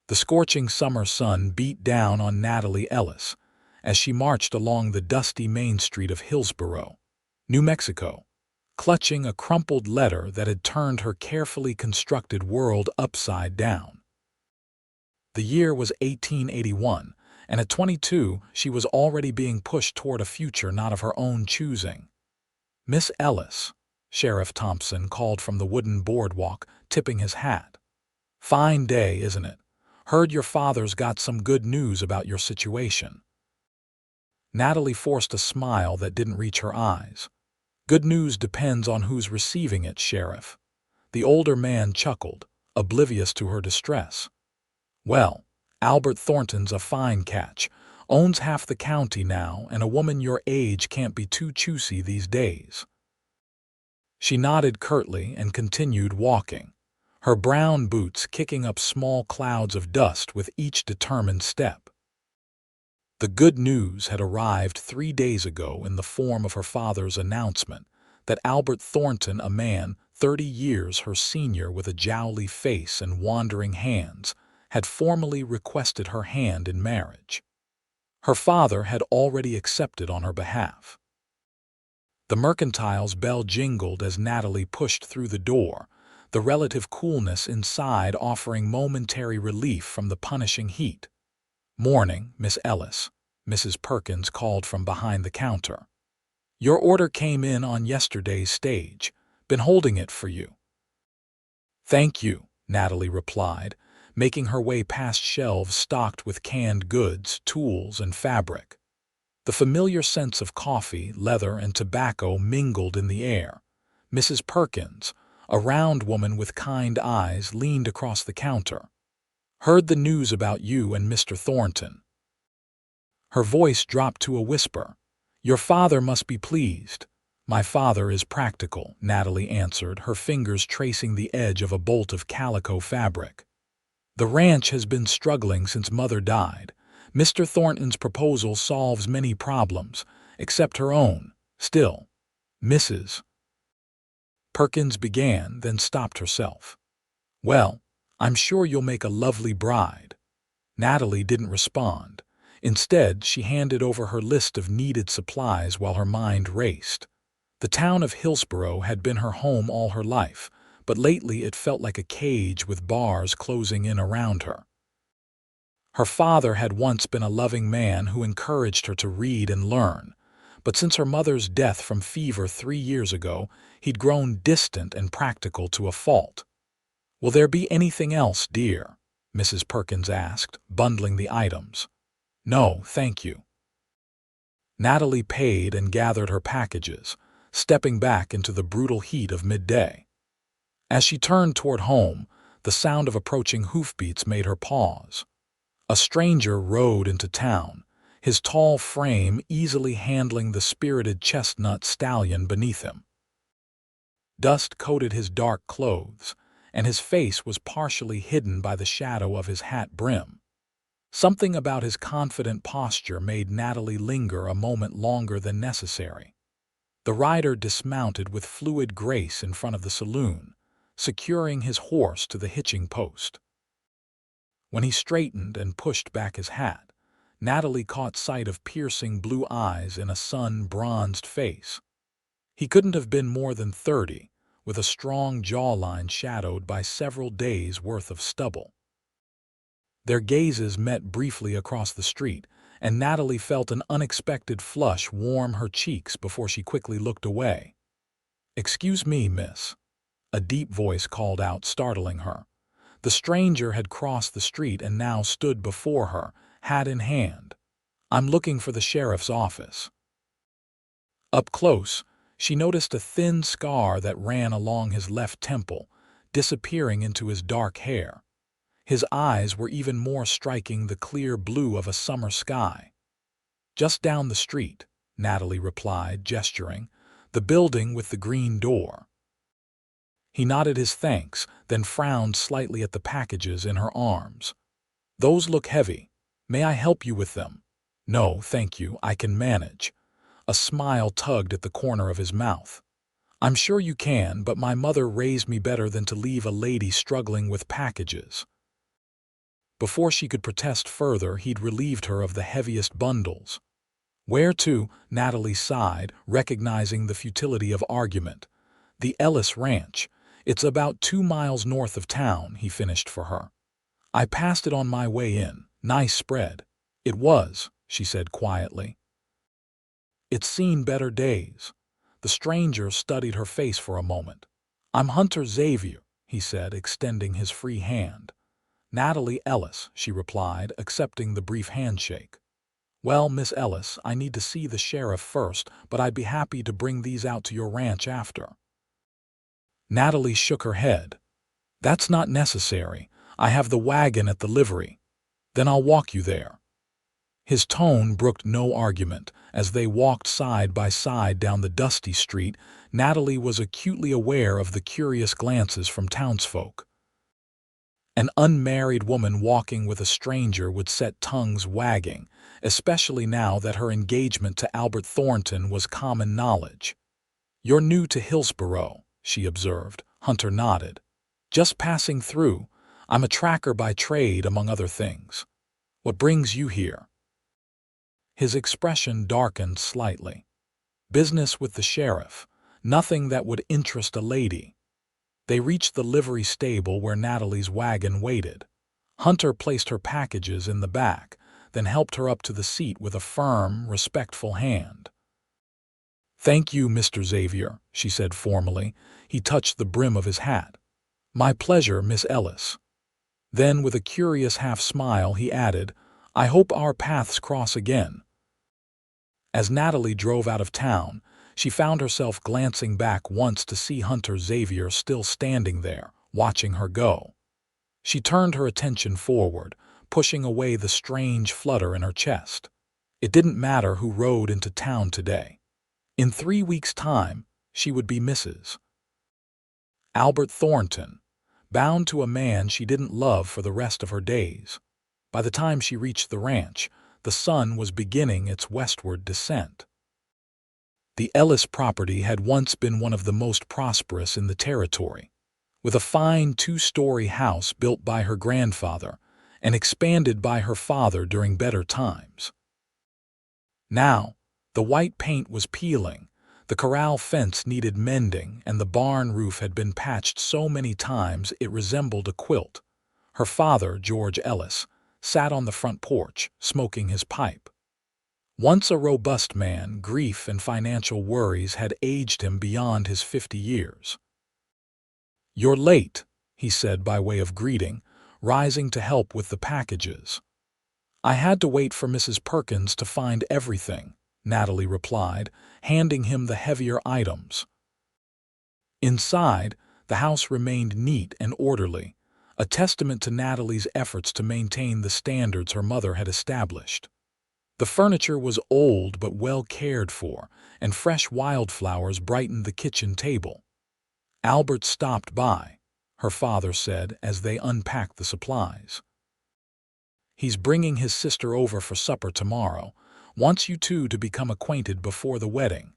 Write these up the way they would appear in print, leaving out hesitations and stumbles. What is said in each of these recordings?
The scorching summer sun beat down on Natalie Ellis as she marched along the dusty main street of Hillsborough, New Mexico, clutching a crumpled letter that had turned her carefully constructed world upside down. The year was 1881, and at 22 she was already being pushed toward a future not of her own choosing. "Miss Ellis," Sheriff Thompson called from the wooden boardwalk, tipping his hat. "Fine day, isn't it? Heard your father's got some good news about your situation." Natalie forced a smile that didn't reach her eyes. "Good news depends on who's receiving it, Sheriff." The older man chuckled, oblivious to her distress. "Well, Albert Thornton's a fine catch. Owns half the county now, and a woman your age can't be too choosy these days." She nodded curtly and continued walking, her brown boots kicking up small clouds of dust with each determined step. The good news had arrived 3 days ago in the form of her father's announcement that Albert Thornton, a man 30 years her senior with a jowly face and wandering hands, had formally requested her hand in marriage. Her father had already accepted on her behalf. The mercantile's bell jingled as Natalie pushed through the door, the relative coolness inside offering momentary relief from the punishing heat. "Morning, Miss Ellis," Mrs. Perkins called from behind the counter. "Your order came in on yesterday's stage. Been holding it for you." "Thank you," Natalie replied, making her way past shelves stocked with canned goods, tools, and fabric. The familiar scents of coffee, leather, and tobacco mingled in the air. Mrs. Perkins, a round woman with kind eyes, leaned across the counter. "Heard the news about you and Mr. Thornton." Her voice dropped to a whisper. "Your father must be pleased." "My father is practical," Natalie answered, her fingers tracing the edge of a bolt of calico fabric. "The ranch has been struggling since Mother died. Mr. Thornton's proposal solves many problems, except her own. Still, Mrs. Perkins began, then stopped herself. "Well, I'm sure you'll make a lovely bride." Natalie didn't respond. Instead, she handed over her list of needed supplies while her mind raced. The town of Hillsborough had been her home all her life, but lately it felt like a cage with bars closing in around her. Her father had once been a loving man who encouraged her to read and learn, but since her mother's death from fever 3 years ago, he'd grown distant and practical to a fault. "Will there be anything else, dear?" Mrs. Perkins asked, bundling the items. "No, thank you." Natalie paid and gathered her packages, stepping back into the brutal heat of midday. As she turned toward home, the sound of approaching hoofbeats made her pause. A stranger rode into town, his tall frame easily handling the spirited chestnut stallion beneath him. Dust coated his dark clothes, and his face was partially hidden by the shadow of his hat brim. Something about his confident posture made Natalie linger a moment longer than necessary. The rider dismounted with fluid grace in front of the saloon, securing his horse to the hitching post. When he straightened and pushed back his hat, Natalie caught sight of piercing blue eyes in a sun-bronzed face. He couldn't have been more than 30, with a strong jawline shadowed by several days' worth of stubble. Their gazes met briefly across the street, and Natalie felt an unexpected flush warm her cheeks before she quickly looked away. "Excuse me, miss," a deep voice called out, startling her. The stranger had crossed the street and now stood before her, hat in hand. "I'm looking for the sheriff's office." Up close, she noticed a thin scar that ran along his left temple, disappearing into his dark hair. His eyes were even more striking, the clear blue of a summer sky. "Just down the street," Natalie replied, gesturing, "the building with the green door." He nodded his thanks, then frowned slightly at the packages in her arms. "Those look heavy. May I help you with them?" "No, thank you, I can manage." A smile tugged at the corner of his mouth. "I'm sure you can, but my mother raised me better than to leave a lady struggling with packages." Before she could protest further, he'd relieved her of the heaviest bundles. "Where to?" Natalie sighed, recognizing the futility of argument. "The Ellis Ranch. It's about 2 miles north of town," he finished for her. "I passed it on my way in. Nice spread." "It was," she said quietly. "It's seen better days." The stranger studied her face for a moment. "I'm Hunter Xavier," he said, extending his free hand. "Natalie Ellis," she replied, accepting the brief handshake. "Well, Miss Ellis, I need to see the sheriff first, but I'd be happy to bring these out to your ranch after." Natalie shook her head. "That's not necessary. I have the wagon at the livery. Then I'll walk you there." His tone brooked no argument. As they walked side by side down the dusty street, Natalie was acutely aware of the curious glances from townsfolk. An unmarried woman walking with a stranger would set tongues wagging, especially now that her engagement to Albert Thornton was common knowledge. "You're new to Hillsborough," she observed. Hunter nodded. "Just passing through. I'm a tracker by trade, among other things." "What brings you here?" His expression darkened slightly. "Business with the sheriff. Nothing that would interest a lady." They reached the livery stable where Natalie's wagon waited. Hunter placed her packages in the back, then helped her up to the seat with a firm, respectful hand. "Thank you, Mr. Xavier," she said formally. He touched the brim of his hat. "My pleasure, Miss Ellis." Then, with a curious half-smile, he added, "I hope our paths cross again." As Natalie drove out of town, she found herself glancing back once to see Hunter Xavier still standing there, watching her go. She turned her attention forward, pushing away the strange flutter in her chest. It didn't matter who rode into town today. In 3 weeks' time, she would be Mrs. Albert Thornton, bound to a man she didn't love for the rest of her days. By the time she reached the ranch, the sun was beginning its westward descent. The Ellis property had once been one of the most prosperous in the territory, with a fine 2-story house built by her grandfather and expanded by her father during better times. Now, the white paint was peeling, the corral fence needed mending, and the barn roof had been patched so many times it resembled a quilt. Her father, George Ellis, sat on the front porch, smoking his pipe. Once a robust man, grief and financial worries had aged him beyond his 50 years. "You're late," he said by way of greeting, rising to help with the packages. "I had to wait for Mrs. Perkins to find everything," Natalie replied, handing him the heavier items. Inside, the house remained neat and orderly, a testament to Natalie's efforts to maintain the standards her mother had established. The furniture was old but well cared for, and fresh wildflowers brightened the kitchen table. "Albert stopped by," her father said as they unpacked the supplies. "He's bringing his sister over for supper tomorrow. Wants you two to become acquainted before the wedding."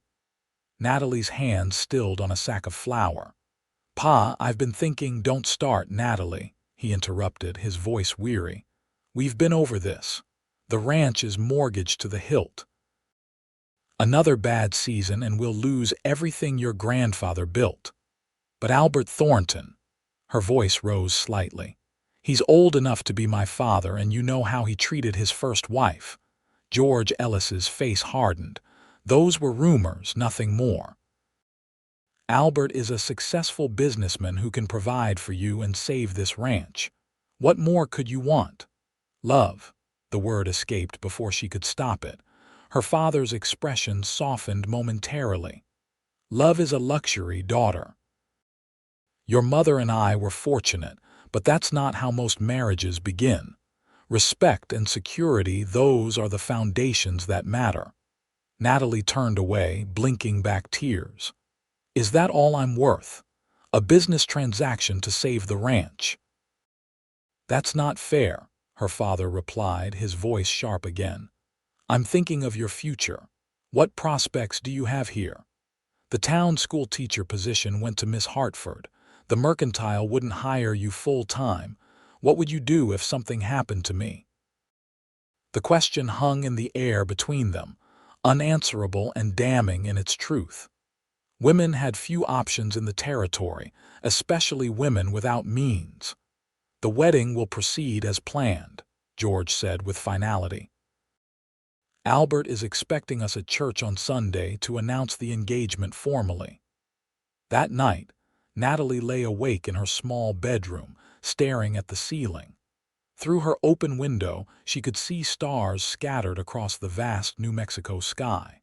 Natalie's hand stilled on a sack of flour. "Pa, I've been thinking—" "Don't start, Natalie," he interrupted, his voice weary. "We've been over this. The ranch is mortgaged to the hilt. Another bad season and we'll lose everything your grandfather built. But Albert Thornton," her voice rose slightly, "he's old enough to be my father, and you know how he treated his first wife." George Ellis's face hardened. "Those were rumors, nothing more. Albert is a successful businessman who can provide for you and save this ranch. What more could you want?" "Love," the word escaped before she could stop it. Her father's expression softened momentarily. "Love is a luxury, daughter. Your mother and I were fortunate, but that's not how most marriages begin. Respect and security, those are the foundations that matter." Natalie turned away, blinking back tears. "Is that all I'm worth? A business transaction to save the ranch?" "That's not fair," her father replied, his voice sharp again. "I'm thinking of your future. What prospects do you have here? The town school teacher position went to Miss Hartford. The mercantile wouldn't hire you full-time. What would you do if something happened to me? The question hung in the air between them, unanswerable and damning in its truth. Women had few options in the territory, especially women without means. "The wedding will proceed as planned," George said with finality. "Albert is expecting us at church on Sunday to announce the engagement formally." That night, Natalie lay awake in her small bedroom, staring at the ceiling. Through her open window, she could see stars scattered across the vast New Mexico sky.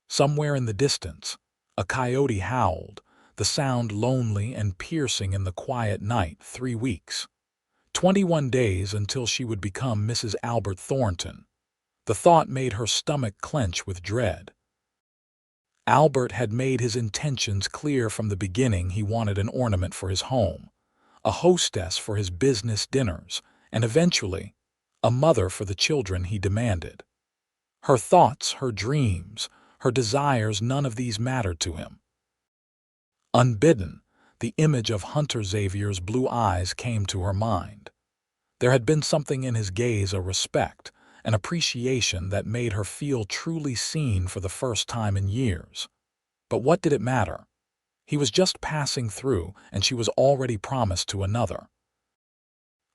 Somewhere in the distance, a coyote howled, the sound lonely and piercing in the quiet night. 3 weeks. 21 days until she would become Mrs. Albert Thornton. The thought made her stomach clench with dread. Albert had made his intentions clear from the beginning. He wanted an ornament for his home, a hostess for his business dinners, and eventually, a mother for the children he demanded. Her thoughts, her dreams, her desires, none of these mattered to him. Unbidden, the image of Hunter Xavier's blue eyes came to her mind. There had been something in his gaze, a respect, an appreciation that made her feel truly seen for the first time in years. But what did it matter? He was just passing through, and she was already promised to another.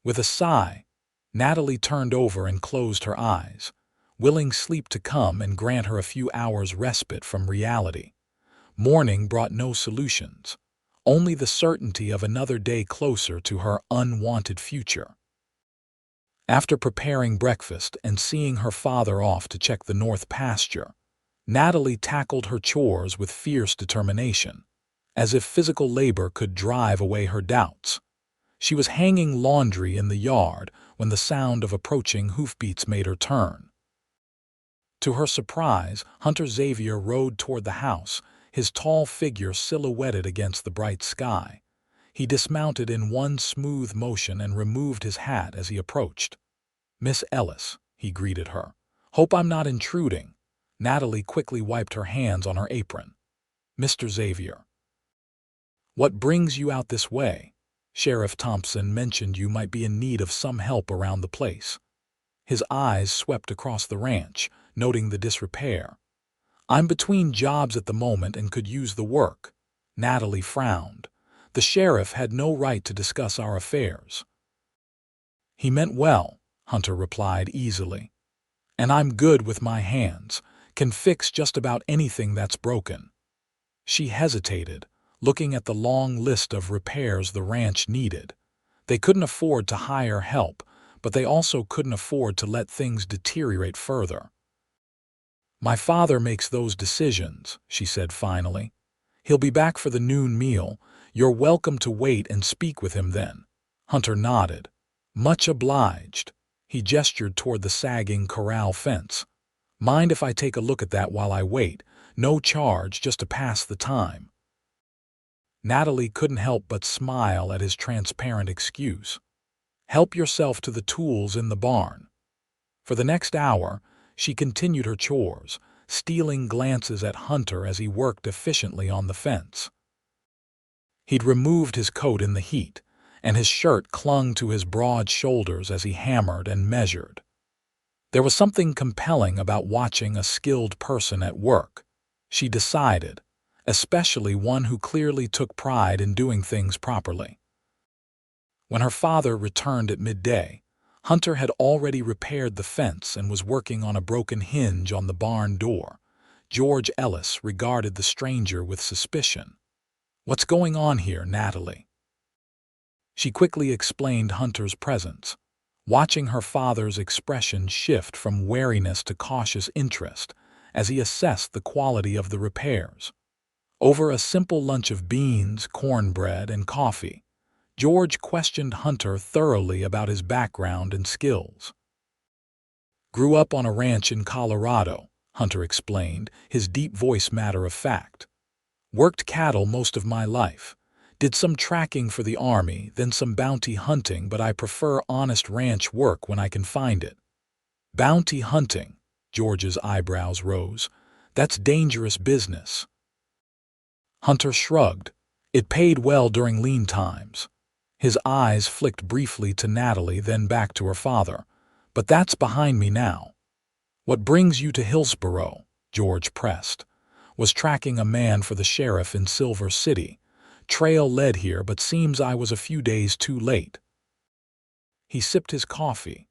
With a sigh, Natalie turned over and closed her eyes, willing sleep to come and grant her a few hours' respite from reality. Morning brought no solutions, only the certainty of another day closer to her unwanted future. After preparing breakfast and seeing her father off to check the north pasture, Natalie tackled her chores with fierce determination, as if physical labor could drive away her doubts. She was hanging laundry in the yard when the sound of approaching hoofbeats made her turn. To her surprise, Hunter Xavier rode toward the house, his tall figure silhouetted against the bright sky. He dismounted in one smooth motion and removed his hat as he approached. "Miss Ellis," he greeted her. "Hope I'm not intruding." Natalie quickly wiped her hands on her apron. "Mr. Xavier." "What brings you out this way? Sheriff Thompson mentioned you might be in need of some help around the place." His eyes swept across the ranch, noting the disrepair. "I'm between jobs at the moment and could use the work." Natalie frowned. The sheriff had no right to discuss our affairs. "He meant well," Hunter replied easily. "And I'm good with my hands, can fix just about anything that's broken." She hesitated, looking at the long list of repairs the ranch needed. They couldn't afford to hire help, but they also couldn't afford to let things deteriorate further. "My father makes those decisions," she said finally. "He'll be back for the noon meal. You're welcome to wait and speak with him then." Hunter nodded. "Much obliged." He gestured toward the sagging corral fence. "Mind if I take a look at that while I wait? No charge, just to pass the time." Natalie couldn't help but smile at his transparent excuse. "Help yourself to the tools in the barn." For the next hour, she continued her chores, stealing glances at Hunter as he worked efficiently on the fence. He'd removed his coat in the heat, and his shirt clung to his broad shoulders as he hammered and measured. There was something compelling about watching a skilled person at work, she decided, especially one who clearly took pride in doing things properly. When her father returned at midday, Hunter had already repaired the fence and was working on a broken hinge on the barn door. George Ellis regarded the stranger with suspicion. "What's going on here, Natalie?" She quickly explained Hunter's presence, watching her father's expression shift from wariness to cautious interest as he assessed the quality of the repairs. Over a simple lunch of beans, cornbread, and coffee, George questioned Hunter thoroughly about his background and skills. "Grew up on a ranch in Colorado," Hunter explained, his deep voice matter of fact. "Worked cattle most of my life. Did some tracking for the Army, then some bounty hunting, but I prefer honest ranch work when I can find it." "Bounty hunting," George's eyebrows rose. "That's dangerous business." Hunter shrugged. "It paid well during lean times." His eyes flicked briefly to Natalie, then back to her father. "But that's behind me now." "What brings you to Hillsborough?" George pressed. "Was tracking a man for the sheriff in Silver City. Trail led here, but seems I was a few days too late." He sipped his coffee.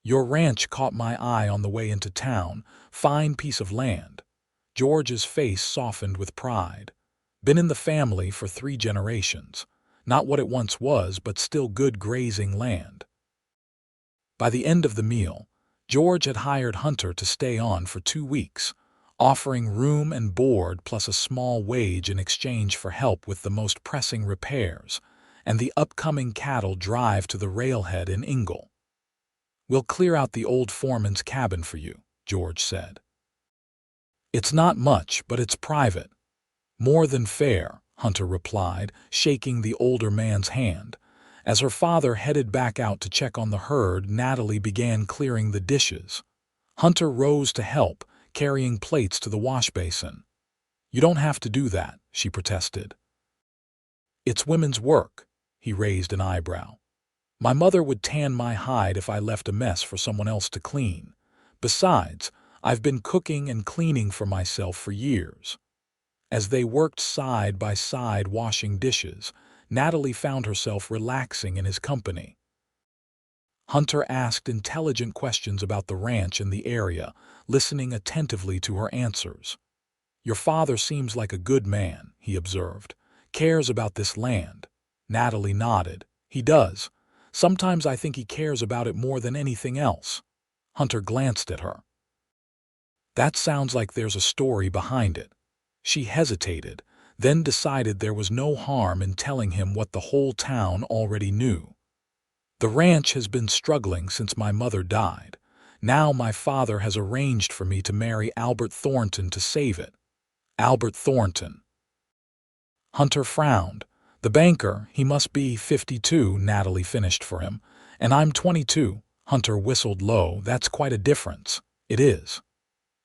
"Your ranch caught my eye on the way into town. Fine piece of land." George's face softened with pride. "Been in the family for 3 generations. Not what it once was, but still good grazing land." By the end of the meal, George had hired Hunter to stay on for 2 weeks, offering room and board plus a small wage in exchange for help with the most pressing repairs and the upcoming cattle drive to the railhead in Ingle. "We'll clear out the old foreman's cabin for you," George said. "It's not much, but it's private." "More than fair," Hunter replied, shaking the older man's hand. As her father headed back out to check on the herd, Natalie began clearing the dishes. Hunter rose to help, carrying plates to the wash basin. "You don't have to do that," she protested. "It's women's work." He raised an eyebrow. "My mother would tan my hide if I left a mess for someone else to clean. Besides, I've been cooking and cleaning for myself for years." As they worked side by side washing dishes, Natalie found herself relaxing in his company. Hunter asked intelligent questions about the ranch and the area, listening attentively to her answers. "Your father seems like a good man," he observed. "Cares about this land." Natalie nodded. "He does. Sometimes I think he cares about it more than anything else." Hunter glanced at her. "That sounds like there's a story behind it." She hesitated, then decided there was no harm in telling him what the whole town already knew. "The ranch has been struggling since my mother died. Now my father has arranged for me to marry Albert Thornton to save it." "Albert Thornton?" Hunter frowned. "The banker, he must be 52, Natalie finished for him. "And I'm 22. Hunter whistled low. "That's quite a difference." "It is."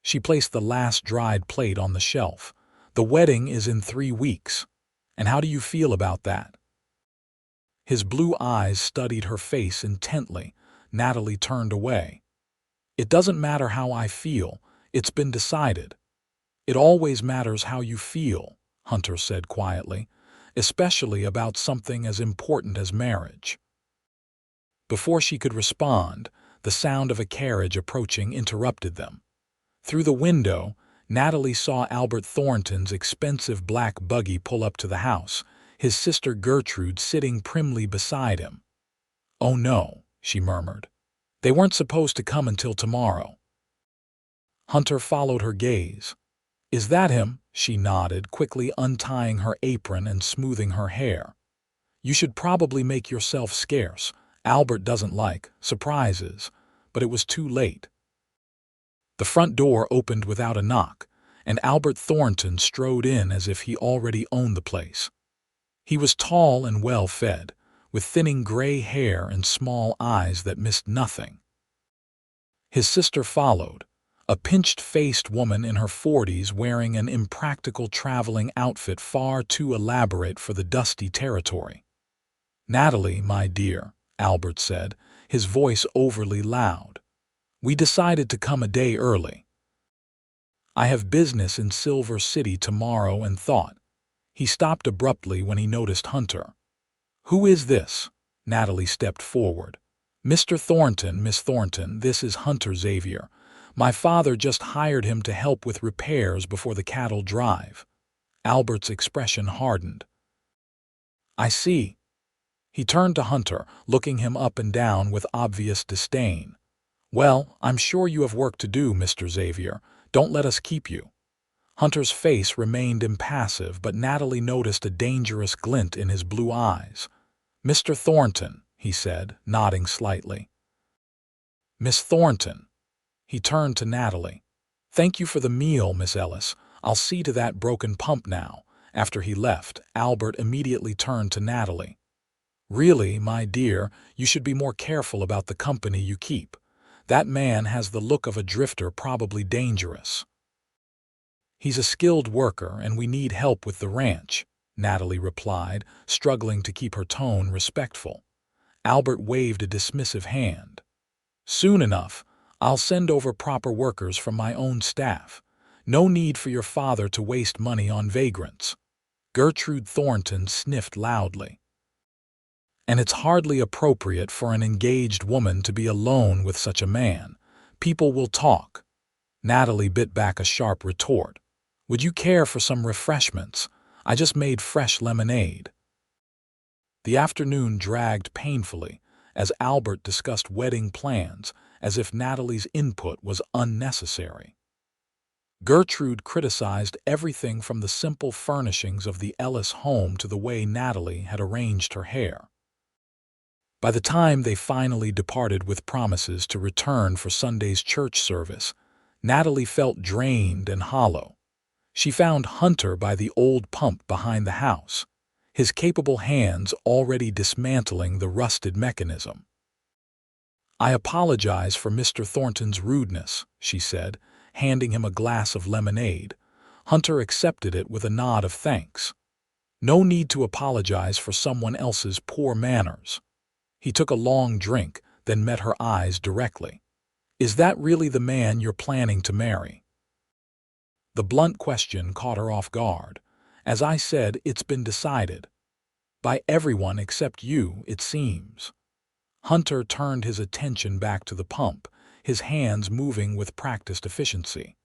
She placed the last dried plate on the shelf. "The wedding is in 3 weeks. And how do you feel about that?" His blue eyes studied her face intently. Natalie turned away. "It doesn't matter how I feel. It's been decided." "It always matters how you feel," Hunter said quietly, "especially about something as important as marriage." Before she could respond, the sound of a carriage approaching interrupted them. Through the window, Natalie saw Albert Thornton's expensive black buggy pull up to the house, his sister Gertrude sitting primly beside him. "Oh no," she murmured. "They weren't supposed to come until tomorrow." Hunter followed her gaze. "Is that him?" She nodded, quickly untying her apron and smoothing her hair. "You should probably make yourself scarce. Albert doesn't like surprises." But it was too late. The front door opened without a knock, and Albert Thornton strode in as if he already owned the place. He was tall and well-fed, with thinning gray hair and small eyes that missed nothing. His sister followed, a pinched-faced woman in her 40s wearing an impractical traveling outfit far too elaborate for the dusty territory. "Natalie, my dear," Albert said, his voice overly loud. "We decided to come a day early. I have business in Silver City tomorrow and thought." He stopped abruptly when he noticed Hunter. "Who is this?" Natalie stepped forward. "Mr. Thornton, Miss Thornton, this is Hunter Xavier. My father just hired him to help with repairs before the cattle drive." Albert's expression hardened. "I see." He turned to Hunter, looking him up and down with obvious disdain. "Well, I'm sure you have work to do, Mr. Xavier. Don't let us keep you." Hunter's face remained impassive, but Natalie noticed a dangerous glint in his blue eyes. "Mr. Thornton," he said, nodding slightly. "Miss Thornton." He turned to Natalie. "Thank you for the meal, Miss Ellis. I'll see to that broken pump now." After he left, Albert immediately turned to Natalie. "Really, my dear, you should be more careful about the company you keep. That man has the look of a drifter, probably dangerous. He's a skilled worker, and we need help with the ranch." Natalie replied, struggling to keep her tone respectful. Albert waved a dismissive hand. Soon enough, I'll send over proper workers from my own staff. No need for your father to waste money on vagrants. Gertrude Thornton sniffed loudly. And it's hardly appropriate for an engaged woman to be alone with such a man. People will talk. Natalie bit back a sharp retort. Would you care for some refreshments? I just made fresh lemonade. The afternoon dragged painfully as Albert discussed wedding plans as if Natalie's input was unnecessary. Gertrude criticized everything from the simple furnishings of the Ellis home to the way Natalie had arranged her hair. By the time they finally departed with promises to return for Sunday's church service, Natalie felt drained and hollow. She found Hunter by the old pump behind the house, his capable hands already dismantling the rusted mechanism. I apologize for Mr. Thornton's rudeness, she said, handing him a glass of lemonade. Hunter accepted it with a nod of thanks. No need to apologize for someone else's poor manners. He took a long drink, then met her eyes directly. Is that really the man you're planning to marry? The blunt question caught her off guard. As I said, it's been decided. By everyone except you, it seems. Hunter turned his attention back to the pump, his hands moving with practiced efficiency.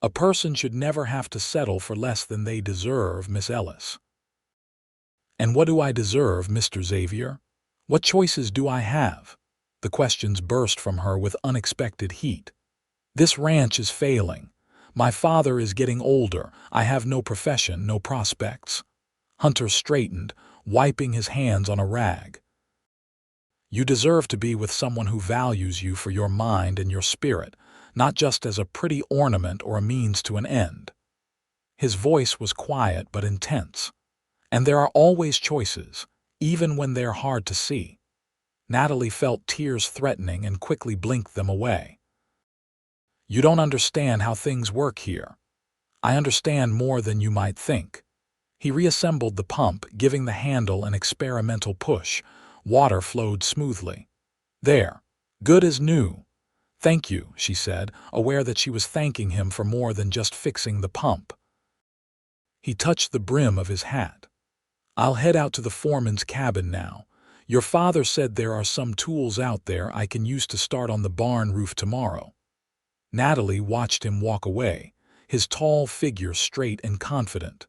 A person should never have to settle for less than they deserve, Miss Ellis. And what do I deserve, Mr. Xavier? What choices do I have? The questions burst from her with unexpected heat. This ranch is failing. My father is getting older. I have no profession, no prospects. Hunter straightened, wiping his hands on a rag. You deserve to be with someone who values you for your mind and your spirit, not just as a pretty ornament or a means to an end. His voice was quiet but intense. And there are always choices, even when they're hard to see. Natalie felt tears threatening and quickly blinked them away. You don't understand how things work here. I understand more than you might think. He reassembled the pump, giving the handle an experimental push. Water flowed smoothly. There, good as new. Thank you, she said, aware that she was thanking him for more than just fixing the pump. He touched the brim of his hat. I'll head out to the foreman's cabin now. Your father said there are some tools out there I can use to start on the barn roof tomorrow. Natalie watched him walk away, his tall figure straight and confident.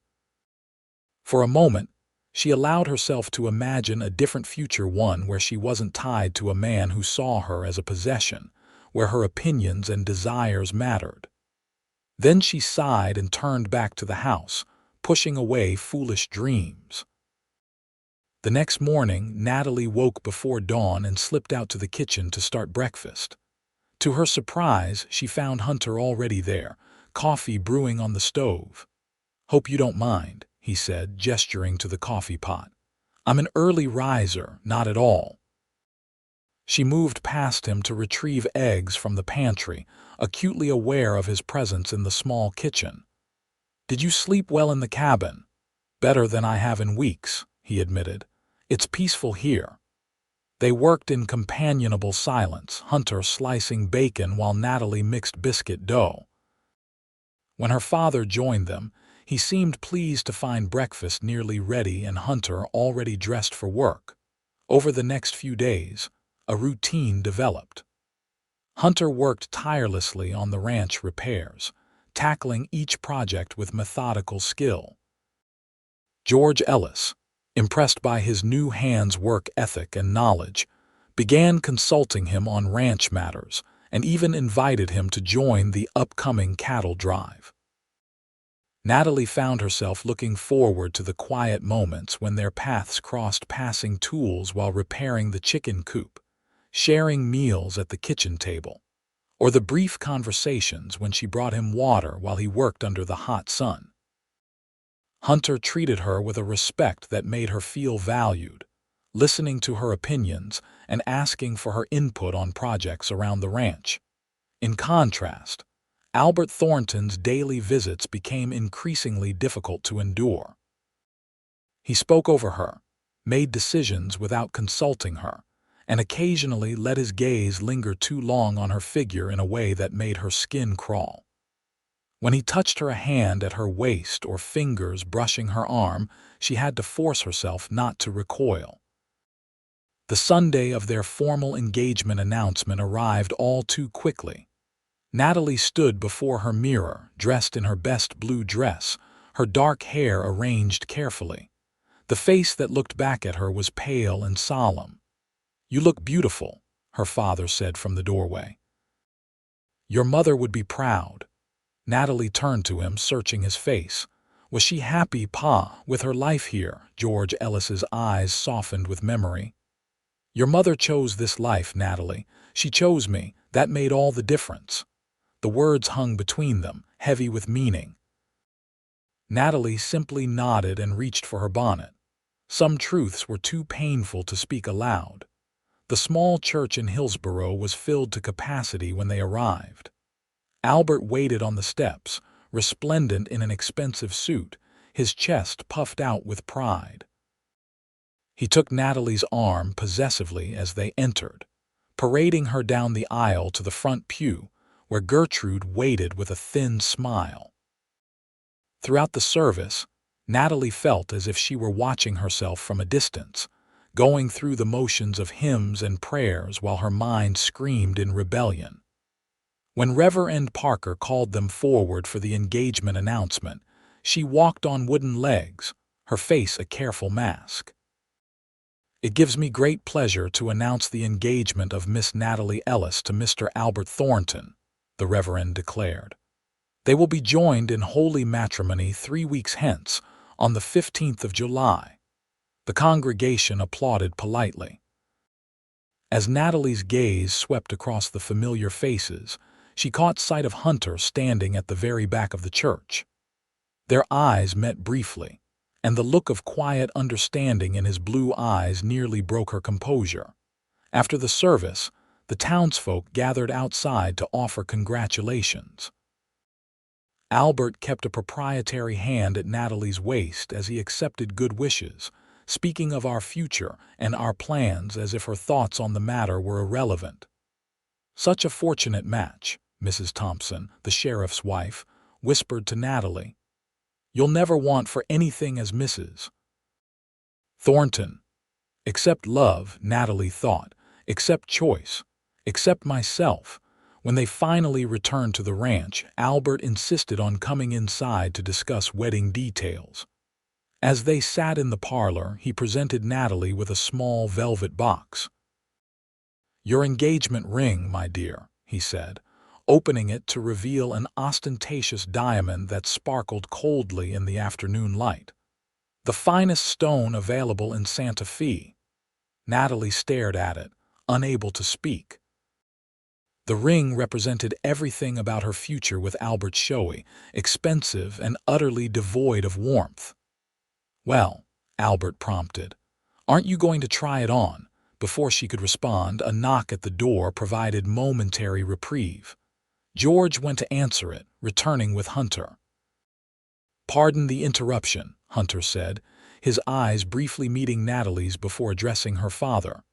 For a moment, she allowed herself to imagine a different future, one where she wasn't tied to a man who saw her as a possession, where her opinions and desires mattered. Then she sighed and turned back to the house, pushing away foolish dreams. The next morning, Natalie woke before dawn and slipped out to the kitchen to start breakfast. To her surprise, she found Hunter already there, coffee brewing on the stove. Hope you don't mind, he said, gesturing to the coffee pot. I'm an early riser, not at all. She moved past him to retrieve eggs from the pantry, acutely aware of his presence in the small kitchen. Did you sleep well in the cabin? Better than I have in weeks, he admitted. It's peaceful here. They worked in companionable silence, Hunter slicing bacon while Natalie mixed biscuit dough. When her father joined them, he seemed pleased to find breakfast nearly ready and Hunter already dressed for work. Over the next few days, a routine developed. Hunter worked tirelessly on the ranch repairs, tackling each project with methodical skill. George Ellis, impressed by his new hands' work ethic and knowledge, began consulting him on ranch matters and even invited him to join the upcoming cattle drive. Natalie found herself looking forward to the quiet moments when their paths crossed, passing tools while repairing the chicken coop, sharing meals at the kitchen table, or the brief conversations when she brought him water while he worked under the hot sun. Hunter treated her with a respect that made her feel valued, listening to her opinions and asking for her input on projects around the ranch. In contrast, Albert Thornton's daily visits became increasingly difficult to endure. He spoke over her, made decisions without consulting her, and occasionally let his gaze linger too long on her figure in a way that made her skin crawl. When he touched her a hand at her waist or fingers brushing her arm, she had to force herself not to recoil. The Sunday of their formal engagement announcement arrived all too quickly. Natalie stood before her mirror, dressed in her best blue dress, her dark hair arranged carefully. The face that looked back at her was pale and solemn. "You look beautiful," her father said from the doorway. "Your mother would be proud." Natalie turned to him, searching his face. Was she happy, Pa, with her life here? George Ellis's eyes softened with memory. "Your mother chose this life, Natalie. She chose me. That made all the difference." The words hung between them, heavy with meaning. Natalie simply nodded and reached for her bonnet. Some truths were too painful to speak aloud. The small church in Hillsborough was filled to capacity when they arrived. Albert waited on the steps, resplendent in an expensive suit, his chest puffed out with pride. He took Natalie's arm possessively as they entered, parading her down the aisle to the front pew, where Gertrude waited with a thin smile. Throughout the service, Natalie felt as if she were watching herself from a distance, going through the motions of hymns and prayers while her mind screamed in rebellion. When Reverend Parker called them forward for the engagement announcement, she walked on wooden legs, her face a careful mask. "It gives me great pleasure to announce the engagement of Miss Natalie Ellis to Mr. Albert Thornton," the Reverend declared. "They will be joined in holy matrimony 3 weeks hence, on the 15th of July. The congregation applauded politely. As Natalie's gaze swept across the familiar faces, she caught sight of Hunter standing at the very back of the church. Their eyes met briefly, and the look of quiet understanding in his blue eyes nearly broke her composure. After the service, the townsfolk gathered outside to offer congratulations. Albert kept a proprietary hand at Natalie's waist as he accepted good wishes, speaking of our future and our plans as if her thoughts on the matter were irrelevant. "Such a fortunate match," Mrs. Thompson, the sheriff's wife, whispered to Natalie. "You'll never want for anything as Mrs. Thornton. Except love," Natalie thought, "except choice, except myself." When they finally returned to the ranch, Albert insisted on coming inside to discuss wedding details. As they sat in the parlor, he presented Natalie with a small velvet box. "Your engagement ring, my dear," he said, opening it to reveal an ostentatious diamond that sparkled coldly in the afternoon light. "The finest stone available in Santa Fe." Natalie stared at it, unable to speak. The ring represented everything about her future with Albert: showy, expensive, and utterly devoid of warmth. "Well," Albert prompted, "aren't you going to try it on?" Before she could respond, a knock at the door provided momentary reprieve. George went to answer it, returning with Hunter. "Pardon the interruption," Hunter said, his eyes briefly meeting Natalie's before addressing her father.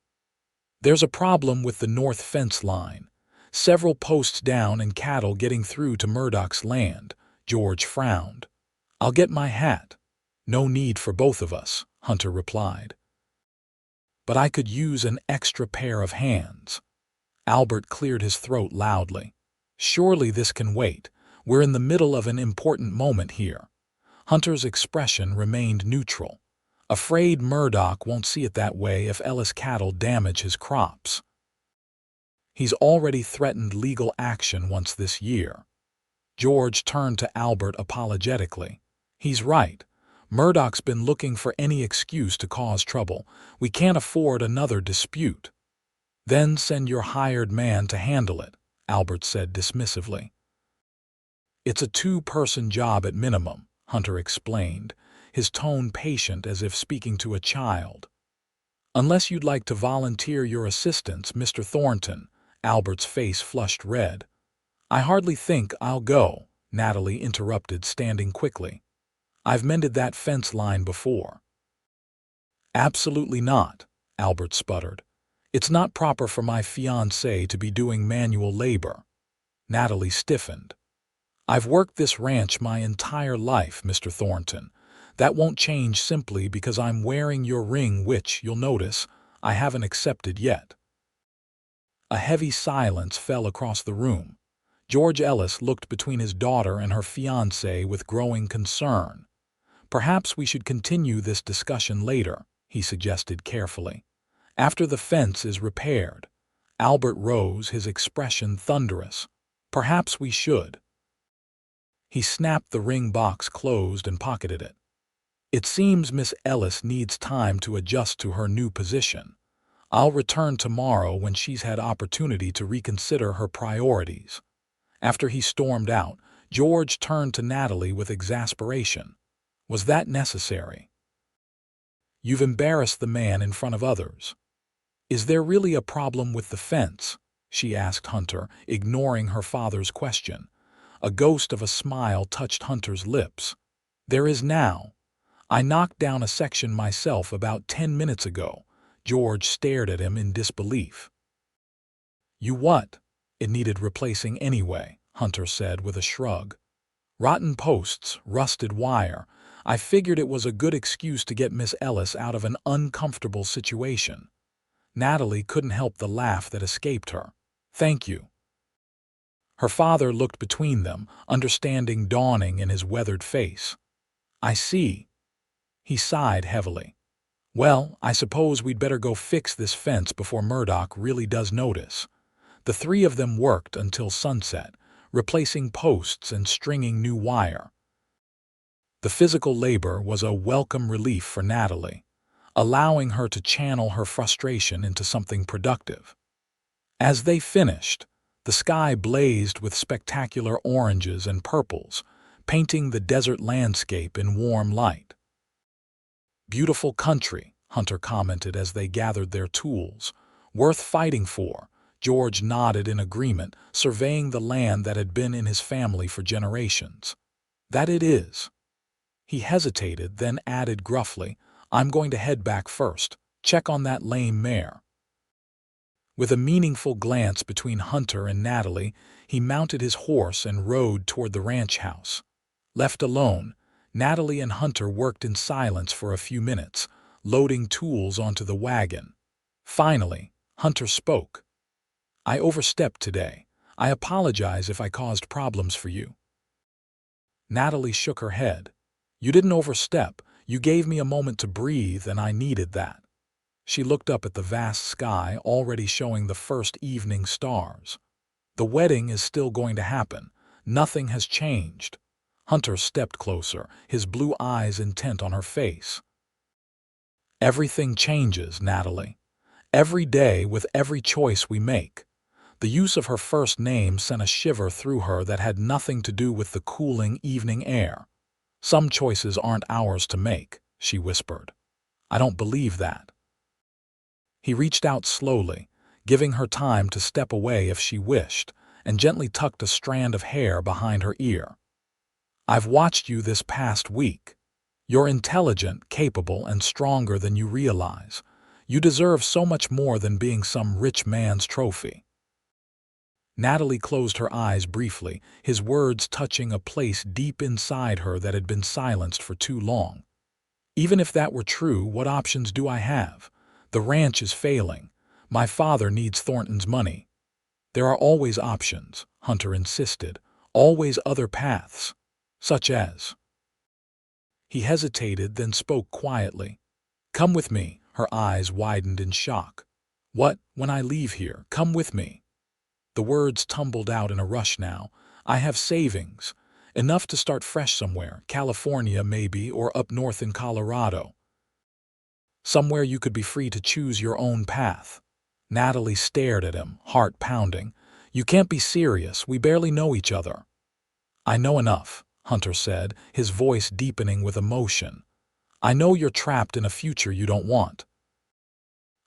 "There's a problem with the north fence line. Several posts down and cattle getting through to Murdoch's land." George frowned. "I'll get my hat." "No need for both of us," Hunter replied. "But I could use an extra pair of hands." Albert cleared his throat loudly. "Surely this can wait. We're in the middle of an important moment here." Hunter's expression remained neutral. "Afraid Murdoch won't see it that way if Ellis cattle damage his crops. He's already threatened legal action once this year." George turned to Albert apologetically. "He's right. Murdoch's been looking for any excuse to cause trouble. We can't afford another dispute." "Then send your hired man to handle it," Albert said dismissively. "It's a 2-person job at minimum," Hunter explained, his tone patient as if speaking to a child. "Unless you'd like to volunteer your assistance, Mr. Thornton." Albert's face flushed red. "I hardly think I'll go," Natalie interrupted, standing quickly. "I've mended that fence line before." Absolutely not, Albert sputtered. It's not proper for my fiancé to be doing manual labor. Natalie stiffened. I've worked this ranch my entire life, Mr. Thornton. That won't change simply because I'm wearing your ring, which, you'll notice, I haven't accepted yet. A heavy silence fell across the room. George Ellis looked between his daughter and her fiancé with growing concern. Perhaps we should continue this discussion later, he suggested carefully. After the fence is repaired. Albert rose, his expression thunderous. Perhaps we should. He snapped the ring box closed and pocketed it. It seems Miss Ellis needs time to adjust to her new position. I'll return tomorrow when she's had opportunity to reconsider her priorities. After he stormed out, George turned to Natalie with exasperation. Was that necessary? You've embarrassed the man in front of others. Is there really a problem with the fence? She asked Hunter, ignoring her father's question. A ghost of a smile touched Hunter's lips. There is now. I knocked down a section myself about 10 minutes ago. George stared at him in disbelief. You what? It needed replacing anyway, Hunter said with a shrug. Rotten posts, rusted wire. I figured it was a good excuse to get Miss Ellis out of an uncomfortable situation. Natalie couldn't help the laugh that escaped her. Thank you. Her father looked between them, understanding dawning in his weathered face. I see. He sighed heavily. Well, I suppose we'd better go fix this fence before Murdoch really does notice. The three of them worked until sunset, replacing posts and stringing new wire. The physical labor was a welcome relief for Natalie, allowing her to channel her frustration into something productive. As they finished, the sky blazed with spectacular oranges and purples, painting the desert landscape in warm light. Beautiful country, Hunter commented as they gathered their tools. Worth fighting for. George nodded in agreement, surveying the land that had been in his family for generations. That it is. He hesitated, then added gruffly, I'm going to head back first. Check on that lame mare. With a meaningful glance between Hunter and Natalie, he mounted his horse and rode toward the ranch house. Left alone, Natalie and Hunter worked in silence for a few minutes, loading tools onto the wagon. Finally, Hunter spoke. I overstepped today. I apologize if I caused problems for you. Natalie shook her head. You didn't overstep. You gave me a moment to breathe, and I needed that. She looked up at the vast sky, already showing the first evening stars. The wedding is still going to happen. Nothing has changed. Hunter stepped closer, his blue eyes intent on her face. Everything changes, Natalie. Every day with every choice we make. The use of her first name sent a shiver through her that had nothing to do with the cooling evening air. Some choices aren't ours to make, she whispered. I don't believe that. He reached out slowly, giving her time to step away if she wished, and gently tucked a strand of hair behind her ear. I've watched you this past week. You're intelligent, capable, and stronger than you realize. You deserve so much more than being some rich man's trophy. Natalie closed her eyes briefly, his words touching a place deep inside her that had been silenced for too long. Even if that were true, what options do I have? The ranch is failing. My father needs Thornton's money. There are always options, Hunter insisted, always other paths, such as. He hesitated, then spoke quietly. Come with me. Her eyes widened in shock. What, when I leave here? Come with me. The words tumbled out in a rush now. I have savings. Enough to start fresh somewhere, California maybe, or up north in Colorado. Somewhere you could be free to choose your own path. Natalie stared at him, heart pounding. You can't be serious. We barely know each other. I know enough, Hunter said, his voice deepening with emotion. I know you're trapped in a future you don't want.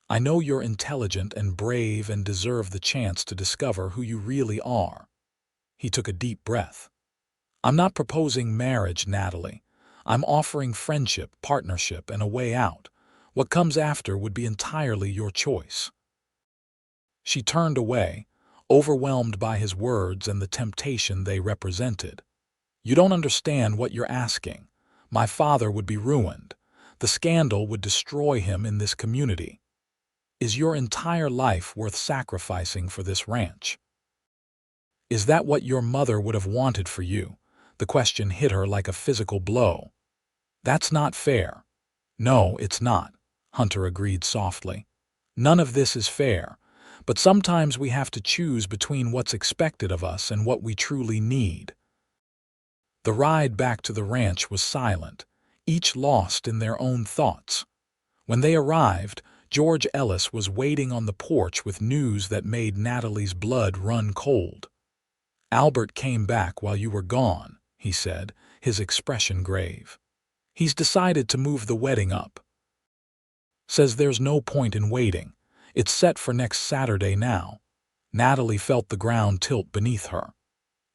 I know you're intelligent and brave and deserve the chance to discover who you really are. He took a deep breath. I'm not proposing marriage, Natalie. I'm offering friendship, partnership, and a way out. What comes after would be entirely your choice." She turned away, overwhelmed by his words and the temptation they represented. "You don't understand what you're asking. My father would be ruined. The scandal would destroy him in this community. Is your entire life worth sacrificing for this ranch? Is that what your mother would have wanted for you?" The question hit her like a physical blow. "That's not fair." "No, it's not," Hunter agreed softly. "None of this is fair, but sometimes we have to choose between what's expected of us and what we truly need." The ride back to the ranch was silent, each lost in their own thoughts. When they arrived, George Ellis was waiting on the porch with news that made Natalie's blood run cold. "Albert came back while you were gone," he said, his expression grave. "He's decided to move the wedding up. Says there's no point in waiting. It's set for next Saturday now." Natalie felt the ground tilt beneath her.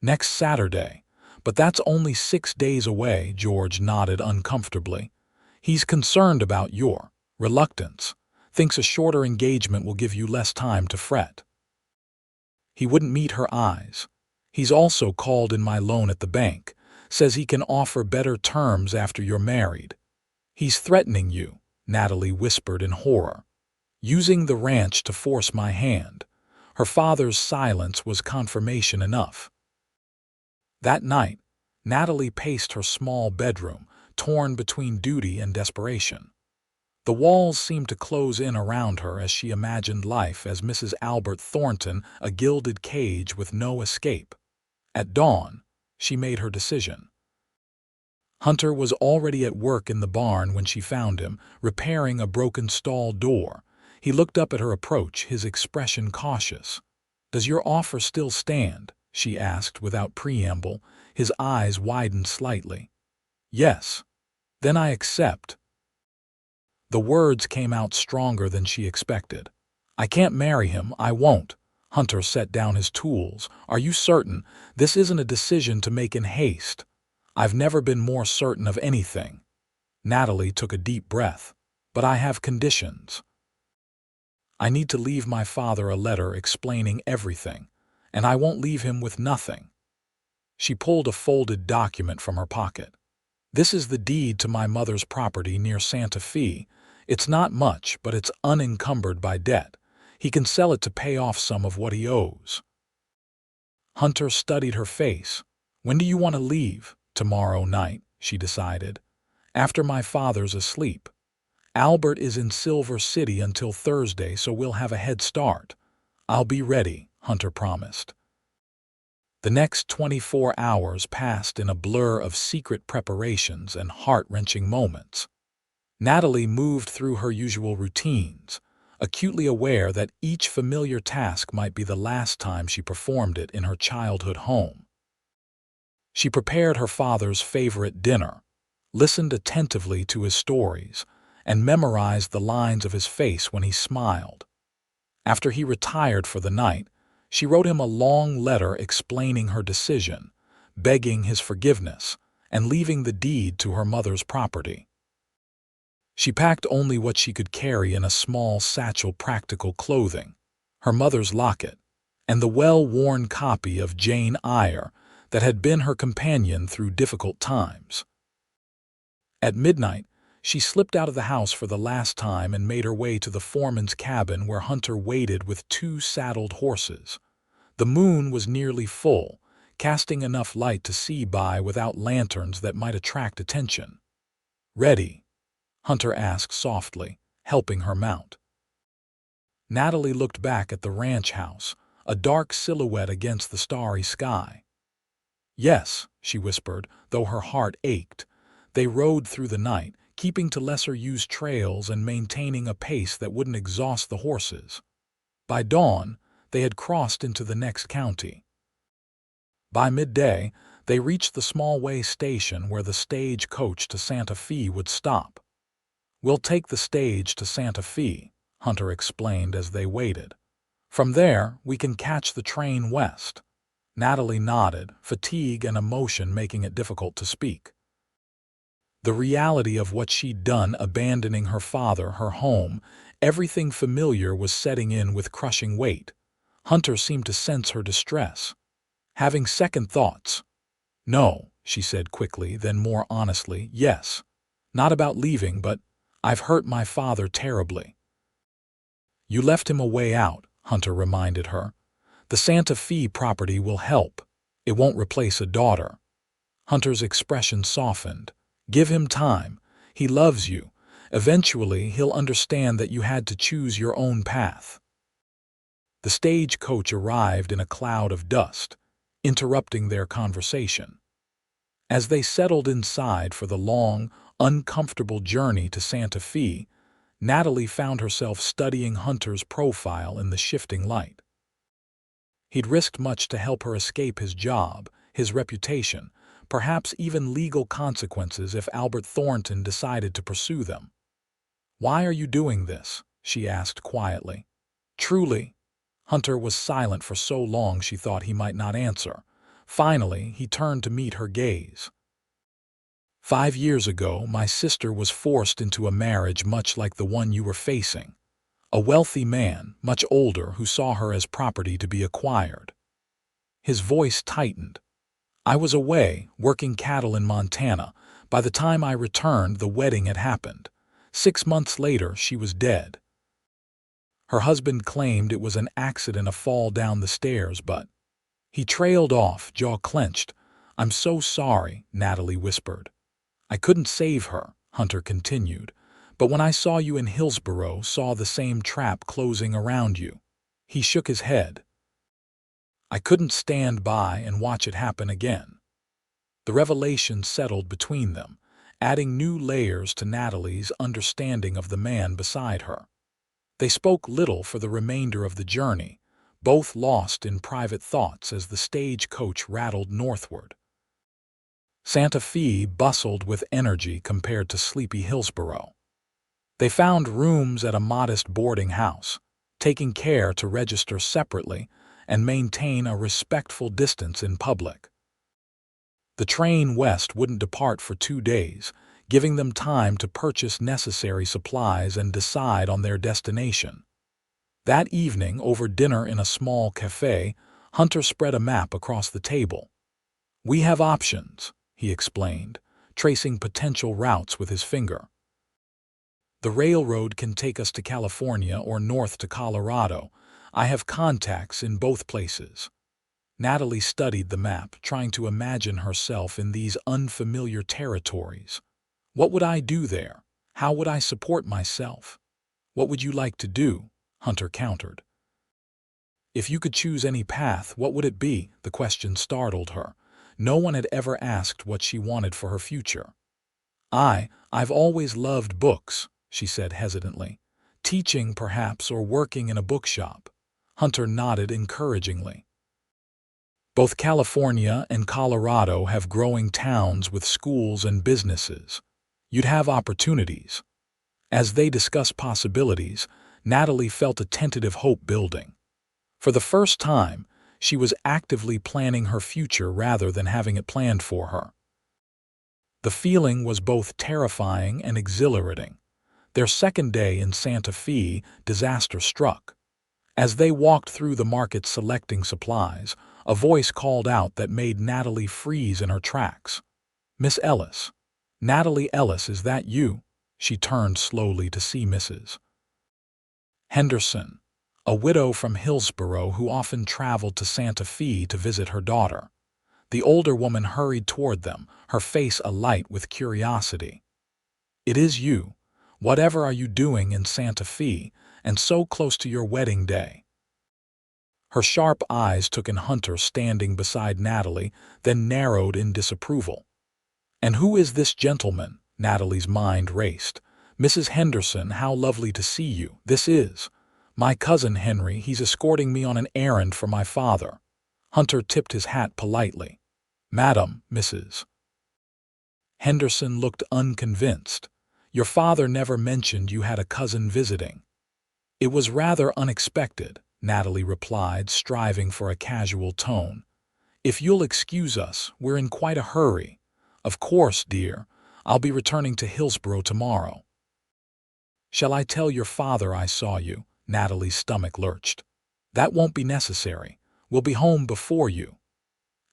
"Next Saturday? But that's only 6 days away," George nodded uncomfortably. "He's concerned about your reluctance. Thinks a shorter engagement will give you less time to fret." He wouldn't meet her eyes. "He's also called in my loan at the bank. Says he can offer better terms after you're married." "He's threatening you," Natalie whispered in horror. "Using the ranch to force my hand." Her father's silence was confirmation enough. That night, Natalie paced her small bedroom, torn between duty and desperation. The walls seemed to close in around her as she imagined life as Mrs. Albert Thornton, a gilded cage with no escape. At dawn, she made her decision. Hunter was already at work in the barn when she found him, repairing a broken stall door. He looked up at her approach, his expression cautious. "Does your offer still stand?" she asked without preamble. His eyes widened slightly. "Yes." "Then I accept." The words came out stronger than she expected. "I can't marry him, I won't." Hunter set down his tools. "Are you certain? This isn't a decision to make in haste." "I've never been more certain of anything." Natalie took a deep breath. "But I have conditions. I need to leave my father a letter explaining everything, and I won't leave him with nothing." She pulled a folded document from her pocket. "This is the deed to my mother's property near Santa Fe. It's not much, but it's unencumbered by debt. He can sell it to pay off some of what he owes." Hunter studied her face. "When do you want to leave?" "Tomorrow night," she decided. "After my father's asleep. Albert is in Silver City until Thursday, so we'll have a head start." "I'll be ready," Hunter promised. The next 24 hours passed in a blur of secret preparations and heart-wrenching moments. Natalie moved through her usual routines, acutely aware that each familiar task might be the last time she performed it in her childhood home. She prepared her father's favorite dinner, listened attentively to his stories, and memorized the lines of his face when he smiled. After he retired for the night, she wrote him a long letter explaining her decision, begging his forgiveness, and leaving the deed to her mother's property. She packed only what she could carry in a small satchel: practical clothing, her mother's locket, and the well-worn copy of Jane Eyre that had been her companion through difficult times. At midnight, she slipped out of the house for the last time and made her way to the foreman's cabin where Hunter waited with 2 saddled horses. The moon was nearly full, casting enough light to see by without lanterns that might attract attention. "Ready?" Hunter asked softly, helping her mount. Natalie looked back at the ranch house, a dark silhouette against the starry sky. "Yes," she whispered, though her heart ached. They rode through the night, keeping to lesser-used trails and maintaining a pace that wouldn't exhaust the horses. By dawn, they had crossed into the next county. By midday, they reached the small-way station where the stage coach to Santa Fe would stop. "We'll take the stage to Santa Fe," Hunter explained as they waited. "From there, we can catch the train west." Natalie nodded, fatigue and emotion making it difficult to speak. The reality of what she'd done, abandoning her father, her home, everything familiar was setting in with crushing weight. Hunter seemed to sense her distress. Having second thoughts. "No," she said quickly, then more honestly, "yes. Not about leaving, but I've hurt my father terribly." "You left him a way out," Hunter reminded her. "The Santa Fe property will help. It won't replace a daughter." Hunter's expression softened. "Give him time. He loves you. Eventually, he'll understand that you had to choose your own path." The stagecoach arrived in a cloud of dust, interrupting their conversation. As they settled inside for the long, uncomfortable journey to Santa Fe, Natalie found herself studying Hunter's profile in the shifting light. He'd risked much to help her escape his job, his reputation, perhaps even legal consequences if Albert Thornton decided to pursue them. "Why are you doing this?" she asked quietly. "Truly?" Hunter was silent for so long she thought he might not answer. Finally, he turned to meet her gaze. "5 years ago, my sister was forced into a marriage much like the one you were facing. A wealthy man, much older, who saw her as property to be acquired." His voice tightened. "I was away, working cattle in Montana. By the time I returned, the wedding had happened. 6 months later, she was dead. Her husband claimed it was an accident, a fall down the stairs, but—" He trailed off, jaw clenched. "I'm so sorry," Natalie whispered. "I couldn't save her," Hunter continued. "But when I saw you in Hillsborough, saw the same trap closing around you." He shook his head. "I couldn't stand by and watch it happen again." The revelation settled between them, adding new layers to Natalie's understanding of the man beside her. They spoke little for the remainder of the journey, both lost in private thoughts as the stagecoach rattled northward. Santa Fe bustled with energy compared to sleepy Hillsborough. They found rooms at a modest boarding house, taking care to register separately and maintain a respectful distance in public. The train west wouldn't depart for 2 days, giving them time to purchase necessary supplies and decide on their destination. That evening, over dinner in a small cafe, Hunter spread a map across the table. "We have options," he explained, tracing potential routes with his finger. "The railroad can take us to California or north to Colorado. I have contacts in both places." Natalie studied the map, trying to imagine herself in these unfamiliar territories. "What would I do there? How would I support myself?" "What would you like to do?" Hunter countered. "If you could choose any path, what would it be?" The question startled her. No one had ever asked what she wanted for her future. I've always loved books," she said hesitantly. "Teaching, perhaps, or working in a bookshop." Hunter nodded encouragingly. "Both California and Colorado have growing towns with schools and businesses. You'd have opportunities." As they discussed possibilities, Natalie felt a tentative hope building. For the first time, she was actively planning her future rather than having it planned for her. The feeling was both terrifying and exhilarating. Their second day in Santa Fe, disaster struck. As they walked through the market selecting supplies, a voice called out that made Natalie freeze in her tracks. "Miss Ellis. Natalie Ellis, is that you?" She turned slowly to see Mrs. Henderson, a widow from Hillsborough who often traveled to Santa Fe to visit her daughter. The older woman hurried toward them, her face alight with curiosity. "It is you. Whatever are you doing in Santa Fe, and so close to your wedding day?" Her sharp eyes took in Hunter standing beside Natalie, then narrowed in disapproval. "And who is this gentleman?" Natalie's mind raced. "Mrs. Henderson, how lovely to see you. This is my cousin Henry. He's escorting me on an errand for my father." Hunter tipped his hat politely. "Madam, Mrs. Henderson looked unconvinced. "Your father never mentioned you had a cousin visiting." "It was rather unexpected," Natalie replied, striving for a casual tone. "If you'll excuse us, we're in quite a hurry." "Of course, dear. I'll be returning to Hillsborough tomorrow." "Shall I tell your father I saw you?" Natalie's stomach lurched. "That won't be necessary. We'll be home before you."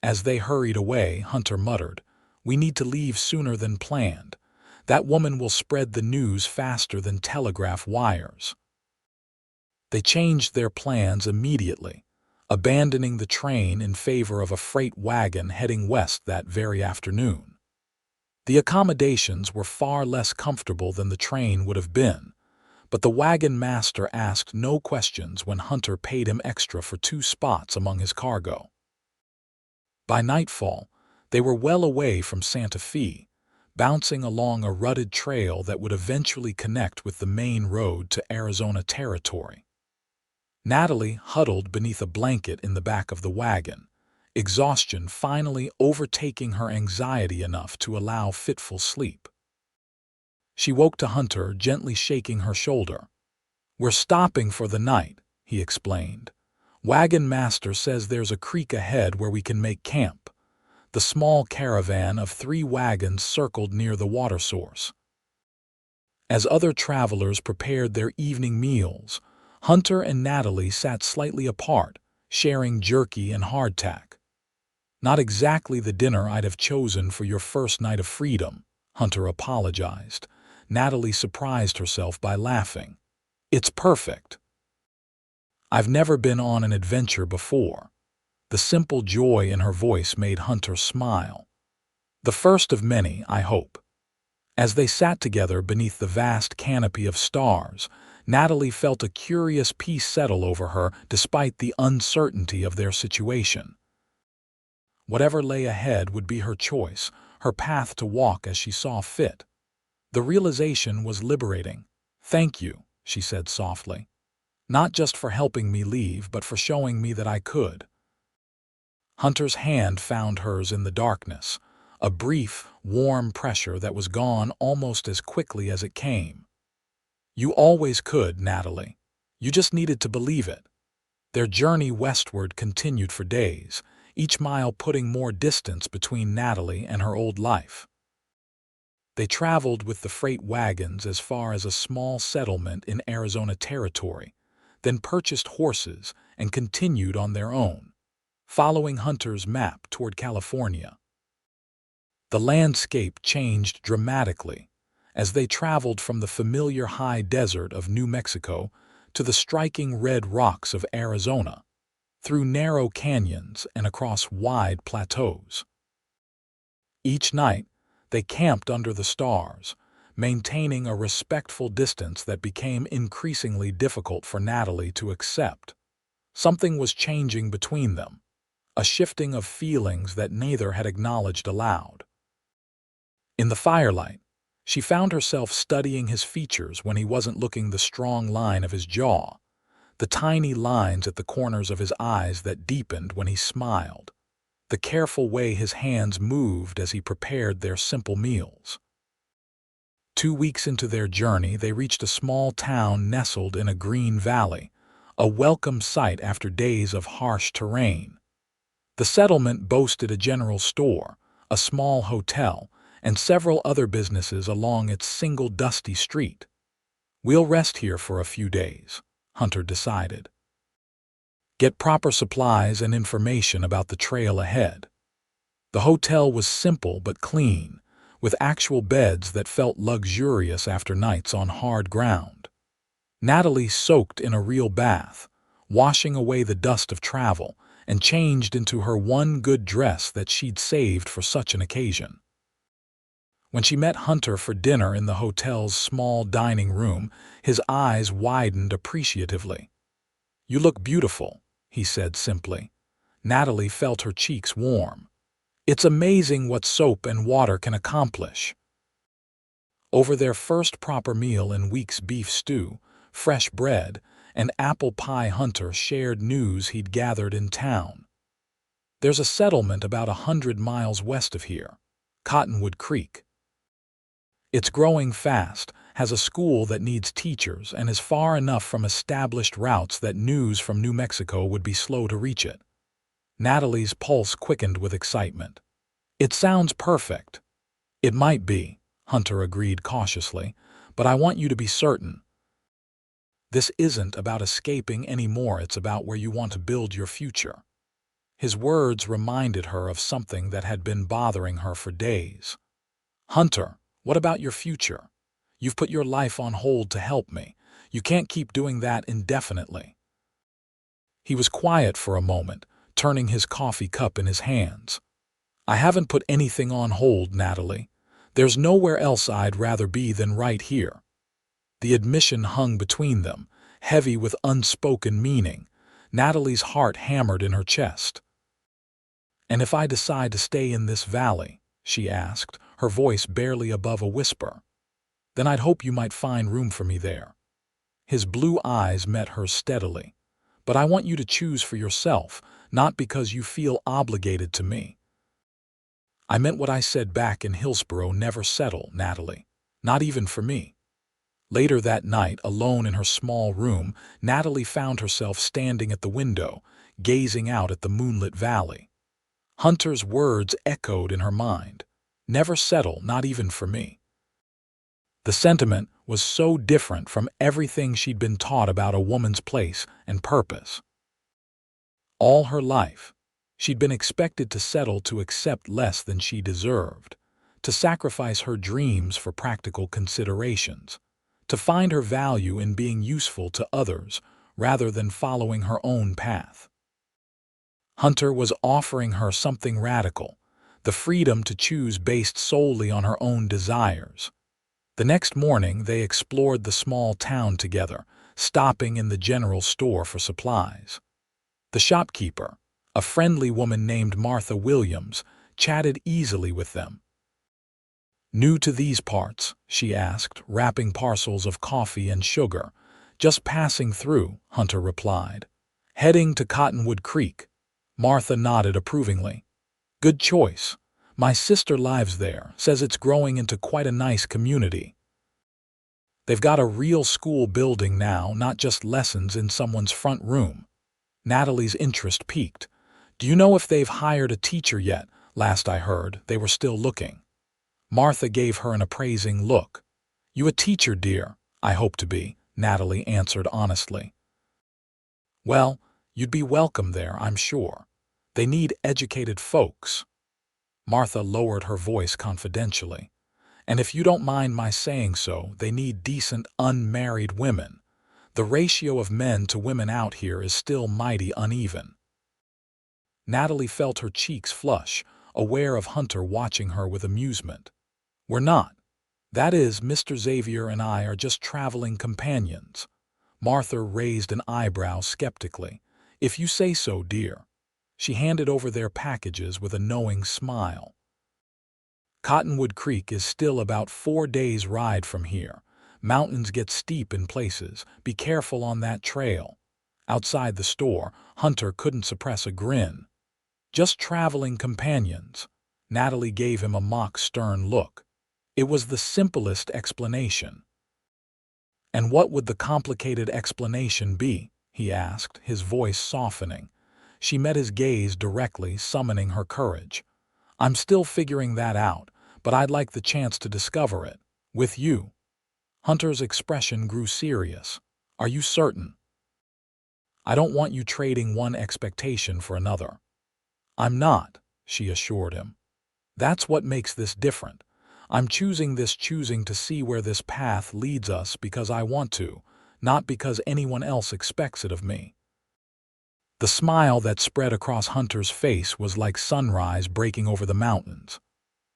As they hurried away, Hunter muttered, "We need to leave sooner than planned. That woman will spread the news faster than telegraph wires." They changed their plans immediately, abandoning the train in favor of a freight wagon heading west that very afternoon. The accommodations were far less comfortable than the train would have been, but the wagon master asked no questions when Hunter paid him extra for 2 spots among his cargo. By nightfall, they were well away from Santa Fe, bouncing along a rutted trail that would eventually connect with the main road to Arizona territory. Natalie huddled beneath a blanket in the back of the wagon, exhaustion finally overtaking her anxiety enough to allow fitful sleep. She woke to Hunter gently shaking her shoulder. "We're stopping for the night," he explained. "Wagon master says there's a creek ahead where we can make camp." The small caravan of 3 wagons circled near the water source. As other travelers prepared their evening meals, Hunter and Natalie sat slightly apart, sharing jerky and hardtack. "Not exactly the dinner I'd have chosen for your first night of freedom," Hunter apologized. Natalie surprised herself by laughing. "It's perfect." "I've never been on an adventure before." The simple joy in her voice made Hunter smile. "The first of many, I hope." As they sat together beneath the vast canopy of stars, Natalie felt a curious peace settle over her despite the uncertainty of their situation. Whatever lay ahead would be her choice, her path to walk as she saw fit. The realization was liberating. "Thank you," she said softly. "Not just for helping me leave, but for showing me that I could." Hunter's hand found hers in the darkness, a brief, warm pressure that was gone almost as quickly as it came. "You always could, Natalie. You just needed to believe it." Their journey westward continued for days, each mile putting more distance between Natalie and her old life. They traveled with the freight wagons as far as a small settlement in Arizona territory, then purchased horses and continued on their own, following Hunter's map toward California. The landscape changed dramatically as they traveled from the familiar high desert of New Mexico to the striking red rocks of Arizona, through narrow canyons and across wide plateaus. Each night, they camped under the stars, maintaining a respectful distance that became increasingly difficult for Natalie to accept. Something was changing between them, a shifting of feelings that neither had acknowledged aloud. In the firelight, she found herself studying his features when he wasn't looking, the strong line of his jaw, the tiny lines at the corners of his eyes that deepened when he smiled, the careful way his hands moved as he prepared their simple meals. 2 weeks into their journey, they reached a small town nestled in a green valley, a welcome sight after days of harsh terrain. The settlement boasted a general store, a small hotel, and several other businesses along its single dusty street. "We'll rest here for a few days," Hunter decided. "Get proper supplies and information about the trail ahead." The hotel was simple but clean, with actual beds that felt luxurious after nights on hard ground. Natalie soaked in a real bath, washing away the dust of travel, and changed into her one good dress that she'd saved for such an occasion. When she met Hunter for dinner in the hotel's small dining room, his eyes widened appreciatively. "You look beautiful," he said simply. Natalie felt her cheeks warm. "It's amazing what soap and water can accomplish." Over their first proper meal in weeks, beef stew, fresh bread, and apple pie, Hunter shared news he'd gathered in town. "There's a settlement about 100 miles west of here, Cottonwood Creek. It's growing fast, has a school that needs teachers, and is far enough from established routes that news from New Mexico would be slow to reach it." Natalie's pulse quickened with excitement. "It sounds perfect." "It might be," Hunter agreed cautiously, but I want you to be certain. This isn't about escaping anymore, it's about where you want to build your future. His words reminded her of something that had been bothering her for days. Hunter, what about your future? You've put your life on hold to help me. You can't keep doing that indefinitely. He was quiet for a moment, turning his coffee cup in his hands. I haven't put anything on hold, Natalie. There's nowhere else I'd rather be than right here. The admission hung between them, heavy with unspoken meaning. Natalie's heart hammered in her chest. And if I decide to stay in this valley, she asked, her voice barely above a whisper, then I'd hope you might find room for me there. His blue eyes met hers steadily. But I want you to choose for yourself, not because you feel obligated to me. I meant what I said back in Hillsborough, never settle, Natalie. Not even for me. Later that night, alone in her small room, Natalie found herself standing at the window, gazing out at the moonlit valley. Hunter's words echoed in her mind. Never settle, not even for me. The sentiment was so different from everything she'd been taught about a woman's place and purpose. All her life, she'd been expected to settle to accept less than she deserved, to sacrifice her dreams for practical considerations, to find her value in being useful to others rather than following her own path. Hunter was offering her something radical, the freedom to choose based solely on her own desires. The next morning, they explored the small town together, stopping in the general store for supplies. The shopkeeper, a friendly woman named Martha Williams, chatted easily with them. New to these parts, she asked, wrapping parcels of coffee and sugar. Just passing through, Hunter replied. Heading to Cottonwood Creek. Martha nodded approvingly. Good choice. My sister lives there, says it's growing into quite a nice community. They've got a real school building now, not just lessons in someone's front room. Natalie's interest piqued. Do you know if they've hired a teacher yet? Last I heard, they were still looking. Martha gave her an appraising look. You a teacher, dear? I hope to be, Natalie answered honestly. Well, you'd be welcome there, I'm sure. They need educated folks. Martha lowered her voice confidentially. And if you don't mind my saying so, they need decent, unmarried women. The ratio of men to women out here is still mighty uneven. Natalie felt her cheeks flush, aware of Hunter watching her with amusement. We're not. That is, Mr. Xavier and I are just traveling companions. Martha raised an eyebrow skeptically. If you say so, dear. She handed over their packages with a knowing smile. Cottonwood Creek is still about 4 days' ride from here. Mountains get steep in places. Be careful on that trail. Outside the store, Hunter couldn't suppress a grin. Just traveling companions. Natalie gave him a mock stern look. It was the simplest explanation. And what would the complicated explanation be? He asked, his voice softening. She met his gaze directly, summoning her courage. I'm still figuring that out, but I'd like the chance to discover it. With you. Hunter's expression grew serious. Are you certain? I don't want you trading one expectation for another. I'm not, she assured him. That's what makes this different. I'm choosing to see where this path leads us because I want to, not because anyone else expects it of me. The smile that spread across Hunter's face was like sunrise breaking over the mountains.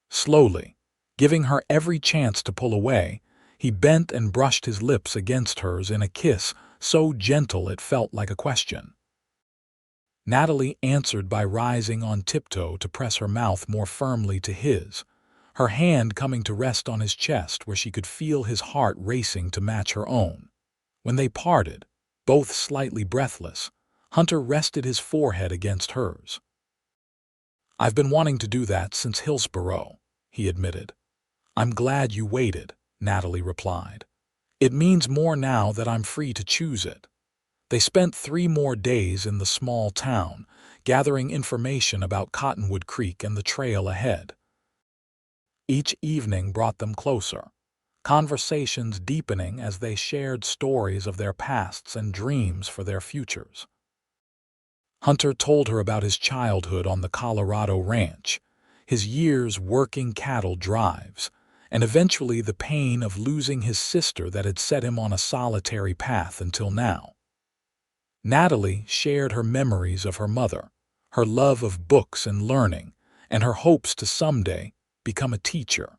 Slowly, giving her every chance to pull away, he bent and brushed his lips against hers in a kiss so gentle it felt like a question. Natalie answered by rising on tiptoe to press her mouth more firmly to his, her hand coming to rest on his chest where she could feel his heart racing to match her own. When they parted, both slightly breathless, Hunter rested his forehead against hers. I've been wanting to do that since Hillsborough, he admitted. I'm glad you waited, Natalie replied. It means more now that I'm free to choose it. They spent 3 more days in the small town, gathering information about Cottonwood Creek and the trail ahead. Each evening brought them closer, conversations deepening as they shared stories of their pasts and dreams for their futures. Hunter told her about his childhood on the Colorado ranch, his years working cattle drives, and eventually the pain of losing his sister that had set him on a solitary path until now. Natalie shared her memories of her mother, her love of books and learning, and her hopes to someday become a teacher.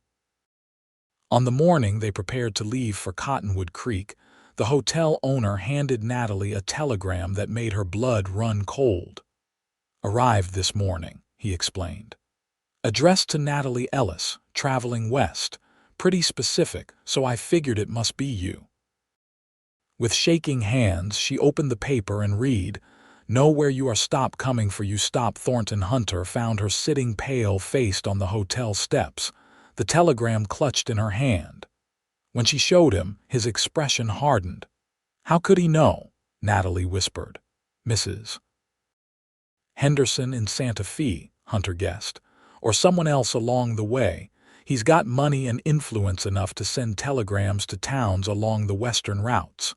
On the morning they prepared to leave for Cottonwood Creek, the hotel owner handed Natalie a telegram that made her blood run cold. "Arrived this morning," he explained. "Addressed to Natalie Ellis, traveling west. Pretty specific, so I figured it must be you." With shaking hands, she opened the paper and read, "Know where you are. Stop coming for you. Stop." Thornton Hunter found her sitting pale-faced on the hotel steps, the telegram clutched in her hand. When she showed him, his expression hardened. "How could he know?" Natalie whispered. "Mrs. Henderson in Santa Fe," Hunter guessed, "or someone else along the way. He's got money and influence enough to send telegrams to towns along the western routes."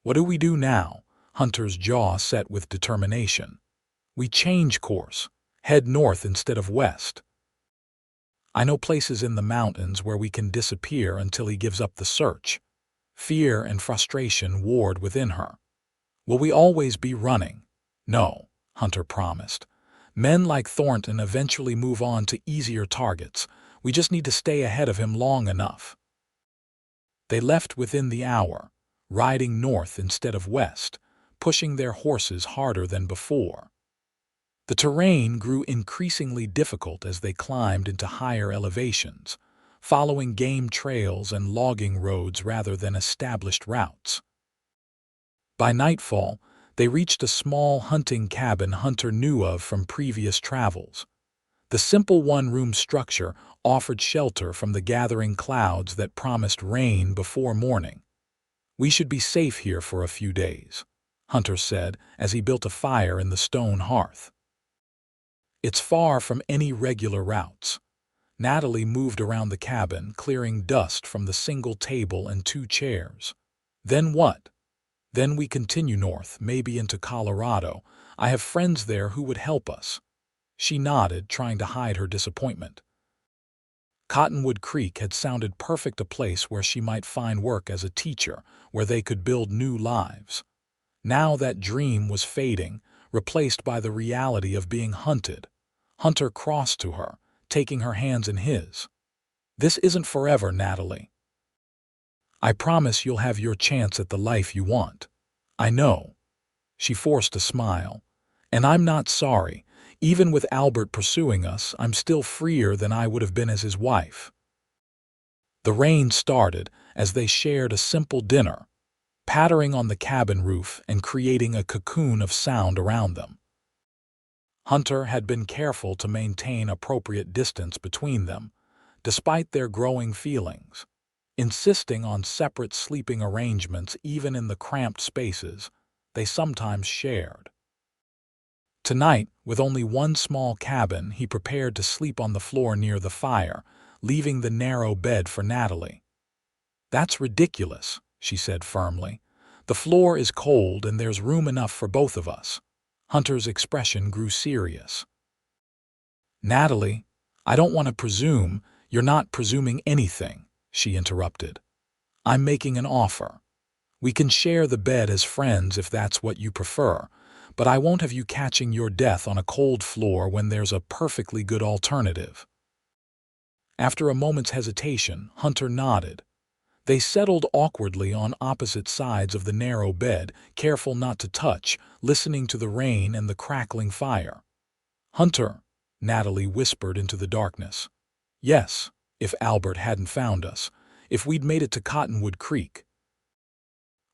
"What do we do now?" Hunter's jaw set with determination. "We change course, head north instead of west. I know places in the mountains where we can disappear until he gives up the search." Fear and frustration warred within her. "Will we always be running?" "No," Hunter promised. "Men like Thornton eventually move on to easier targets. We just need to stay ahead of him long enough." They left within the hour, riding north instead of west, pushing their horses harder than before. The terrain grew increasingly difficult as they climbed into higher elevations, following game trails and logging roads rather than established routes. By nightfall, they reached a small hunting cabin Hunter knew of from previous travels. The simple one-room structure offered shelter from the gathering clouds that promised rain before morning. "We should be safe here for a few days," Hunter said as he built a fire in the stone hearth. "It's far from any regular routes." Natalie moved around the cabin, clearing dust from the single table and 2 chairs. "Then what?" "Then we continue north, maybe into Colorado. I have friends there who would help us." She nodded, trying to hide her disappointment. Cottonwood Creek had sounded perfect, a place where she might find work as a teacher, where they could build new lives. Now that dream was fading, replaced by the reality of being hunted. Hunter crossed to her, taking her hands in his. "This isn't forever, Natalie. I promise you'll have your chance at the life you want." "I know." She forced a smile. "And I'm not sorry. Even with Albert pursuing us, I'm still freer than I would have been as his wife." The rain started as they shared a simple dinner, pattering on the cabin roof and creating a cocoon of sound around them. Hunter had been careful to maintain appropriate distance between them, despite their growing feelings, insisting on separate sleeping arrangements even in the cramped spaces they sometimes shared. Tonight, with only one small cabin, he prepared to sleep on the floor near the fire, leaving the narrow bed for Natalie. "That's ridiculous," she said firmly. "The floor is cold and there's room enough for both of us." Hunter's expression grew serious. "Natalie, I don't want to presume." "You're not presuming anything," she interrupted. "I'm making an offer. We can share the bed as friends if that's what you prefer, but I won't have you catching your death on a cold floor when there's a perfectly good alternative." After a moment's hesitation, Hunter nodded. They settled awkwardly on opposite sides of the narrow bed, careful not to touch, listening to the rain and the crackling fire. "Hunter," Natalie whispered into the darkness. "Yes, if Albert hadn't found us, if we'd made it to Cottonwood Creek."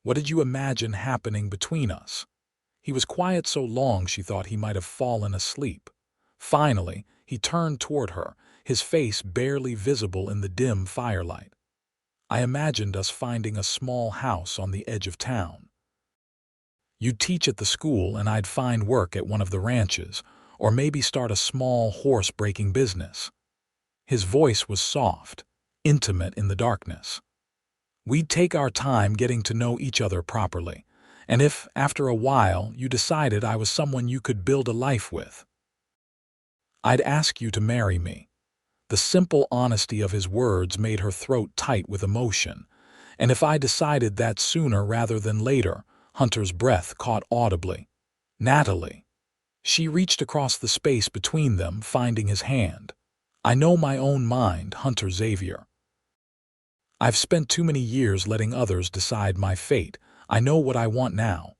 "What did you imagine happening between us?" He was quiet so long she thought he might have fallen asleep. Finally, he turned toward her, his face barely visible in the dim firelight. "I imagined us finding a small house on the edge of town. You'd teach at the school and I'd find work at one of the ranches, or maybe start a small horse-breaking business." His voice was soft, intimate in the darkness. "We'd take our time getting to know each other properly, and if, after a while, you decided I was someone you could build a life with, I'd ask you to marry me." The simple honesty of his words made her throat tight with emotion, and if I decided that sooner rather than later, Hunter's breath caught audibly. "Natalie." She reached across the space between them, finding his hand. "I know my own mind, Hunter Xavier. I've spent too many years letting others decide my fate. I know what I want now."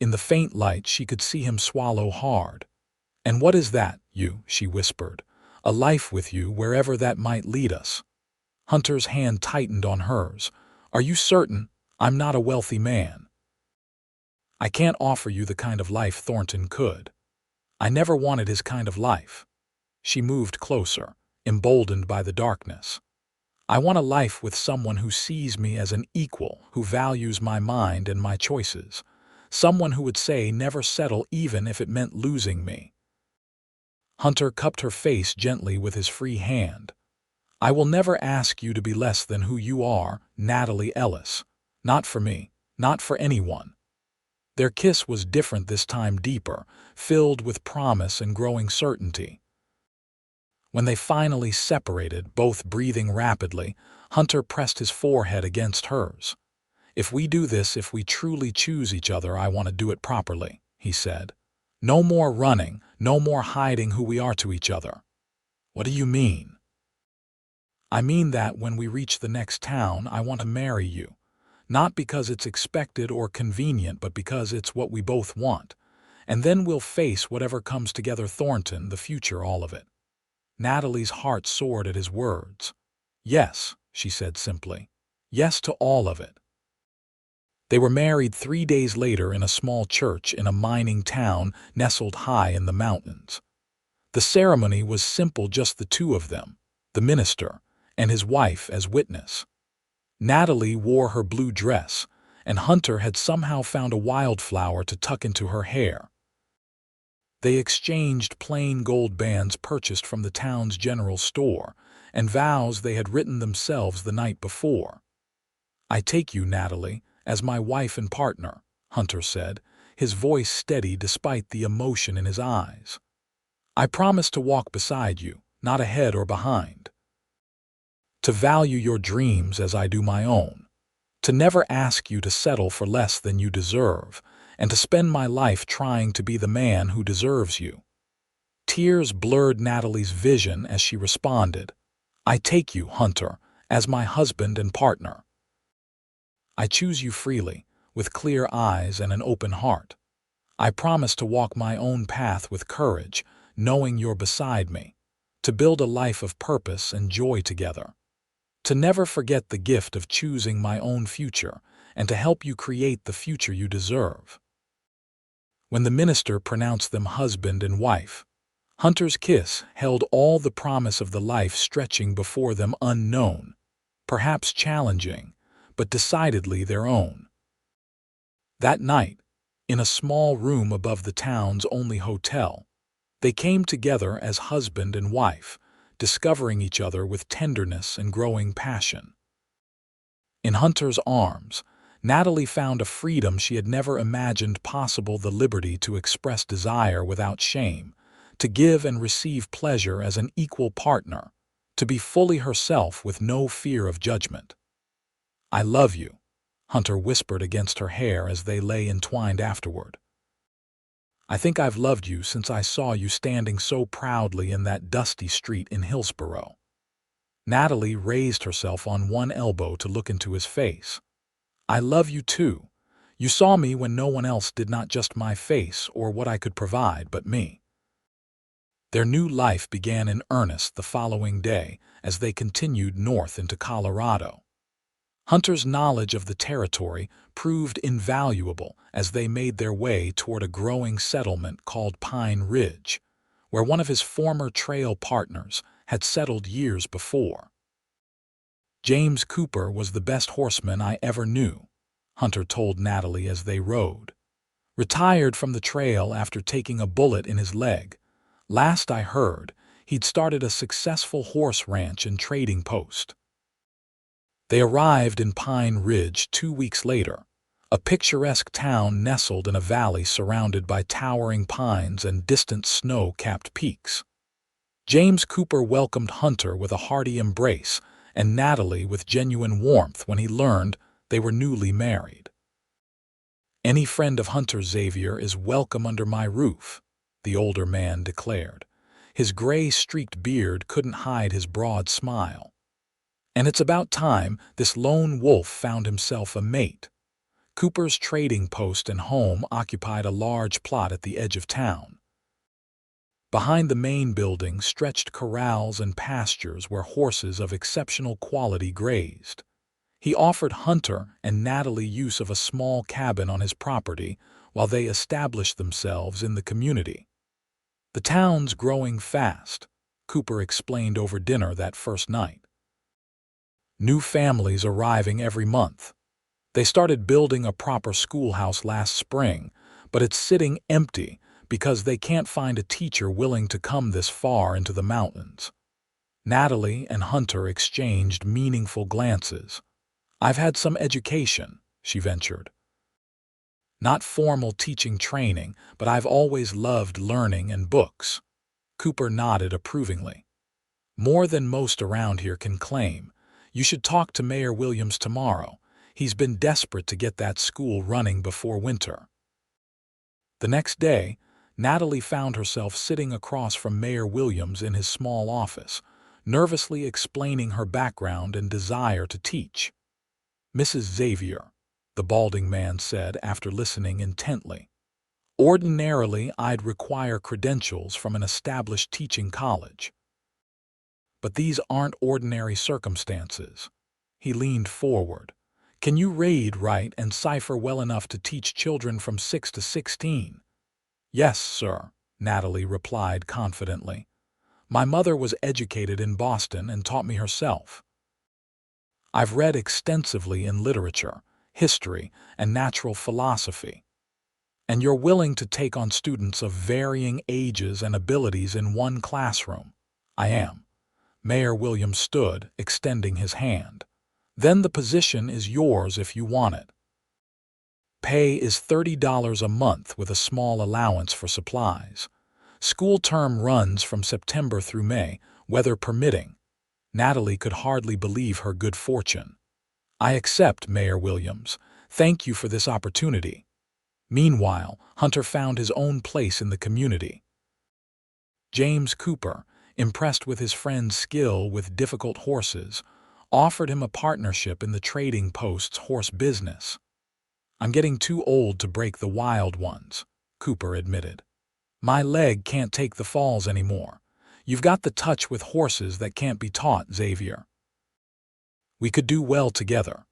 In the faint light, she could see him swallow hard. "And what is that, she whispered. "A life with you, wherever that might lead us." Hunter's hand tightened on hers. "Are you certain? I'm not a wealthy man. I can't offer you the kind of life Thornton could. I never wanted his kind of life." She moved closer, emboldened by the darkness. "I want a life with someone who sees me as an equal, who values my mind and my choices. Someone who would say never settle even if it meant losing me." Hunter cupped her face gently with his free hand. "I will never ask you to be less than who you are, Natalie Ellis. Not for me, not for anyone." Their kiss was different this time, deeper, filled with promise and growing certainty. When they finally separated, both breathing rapidly, Hunter pressed his forehead against hers. "If we do this, if we truly choose each other, I want to do it properly," he said. "No more running, no more hiding who we are to each other." "What do you mean?" "I mean that when we reach the next town, I want to marry you. Not because it's expected or convenient, but because it's what we both want. And then we'll face whatever comes together, Thornton, the future, all of it." Natalie's heart soared at his words. "Yes," she said simply. "Yes to all of it." They were married 3 days later in a small church in a mining town nestled high in the mountains. The ceremony was simple, just the two of them, the minister and his wife as witness. Natalie wore her blue dress, and Hunter had somehow found a wildflower to tuck into her hair. They exchanged plain gold bands purchased from the town's general store, and vows they had written themselves the night before. "I take you, Natalie, as my wife and partner," Hunter said, his voice steady despite the emotion in his eyes. "I promise to walk beside you, not ahead or behind. To value your dreams as I do my own. To never ask you to settle for less than you deserve, and to spend my life trying to be the man who deserves you." Tears blurred Natalie's vision as she responded, "I take you, Hunter, as my husband and partner. I choose you freely, with clear eyes and an open heart. I promise to walk my own path with courage, knowing you're beside me, to build a life of purpose and joy together. To never forget the gift of choosing my own future, and to help you create the future you deserve." When the minister pronounced them husband and wife, Hunter's kiss held all the promise of the life stretching before them, unknown, perhaps challenging, but decidedly their own. That night, in a small room above the town's only hotel, they came together as husband and wife, discovering each other with tenderness and growing passion. In Hunter's arms, Natalie found a freedom she had never imagined possible, the liberty to express desire without shame, to give and receive pleasure as an equal partner, to be fully herself with no fear of judgment. "I love you," Hunter whispered against her hair as they lay entwined afterward. "I think I've loved you since I saw you standing so proudly in that dusty street in Hillsborough." Natalie raised herself on one elbow to look into his face. "I love you too. You saw me when no one else did, not just my face or what I could provide, but me." Their new life began in earnest the following day as they continued north into Colorado. Hunter's knowledge of the territory proved invaluable as they made their way toward a growing settlement called Pine Ridge, where one of his former trail partners had settled years before. "James Cooper was the best horseman I ever knew," Hunter told Natalie as they rode. "Retired from the trail after taking a bullet in his leg. Last I heard, He'd started a successful horse ranch and trading post. They arrived in Pine Ridge 2 weeks later, a picturesque town nestled in a valley surrounded by towering pines and distant snow-capped peaks. James Cooper welcomed Hunter with a hearty embrace and Natalie with genuine warmth when he learned they were newly married. "Any friend of Hunter, Xavier, is welcome under my roof," the older man declared. His gray-streaked beard couldn't hide his broad smile. And it's about time this lone wolf found himself a mate. Cooper's trading post and home occupied a large plot at the edge of town. Behind the main building stretched corrals and pastures where horses of exceptional quality grazed. He offered Hunter and Natalie use of a small cabin on his property while they established themselves in the community. "The town's growing fast," Cooper explained over dinner that first night. "New families arriving every month. They started building a proper schoolhouse last spring, but it's sitting empty because they can't find a teacher willing to come this far into the mountains." Natalie and Hunter exchanged meaningful glances. "I've had some education," she ventured. "Not formal teaching training, but I've always loved learning and books." Cooper nodded approvingly. "More than most around here can claim. You should talk to Mayor Williams tomorrow. He's been desperate to get that school running before winter." The next day, Natalie found herself sitting across from Mayor Williams in his small office, nervously explaining her background and desire to teach. "Mrs. Xavier," the balding man said after listening intently, "ordinarily I'd require credentials from an established teaching college. But these aren't ordinary circumstances." He leaned forward. "Can you read, write, and cipher well enough to teach children from 6 to 16? "Yes, sir," Natalie replied confidently. "My mother was educated in Boston and taught me herself. I've read extensively in literature, history, and natural philosophy." "And you're willing to take on students of varying ages and abilities in one classroom?" "I am." Mayor Williams stood, extending his hand. "Then the position is yours if you want it. Pay is $30 a month with a small allowance for supplies. School term runs from September through May, weather permitting." Natalie could hardly believe her good fortune. "I accept, Mayor Williams. Thank you for this opportunity." Meanwhile, Hunter found his own place in the community. James Cooper, impressed with his friend's skill with difficult horses, offered him a partnership in the trading post's horse business. "I'm getting too old to break the wild ones," Cooper admitted. "My leg can't take the falls anymore. You've got the touch with horses that can't be taught, Xavier. We could do well together."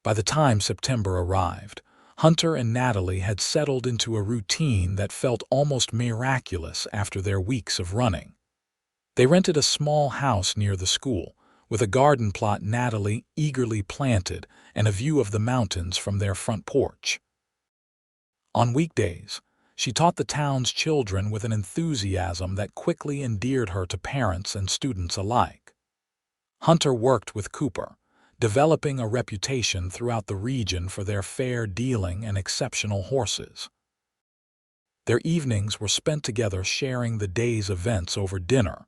By the time September arrived, Hunter and Natalie had settled into a routine that felt almost miraculous after their weeks of running. They rented a small house near the school, with a garden plot Natalie eagerly planted and a view of the mountains from their front porch. On weekdays, she taught the town's children with an enthusiasm that quickly endeared her to parents and students alike. Hunter worked with Cooper, developing a reputation throughout the region for their fair dealing and exceptional horses. Their evenings were spent together sharing the day's events over dinner,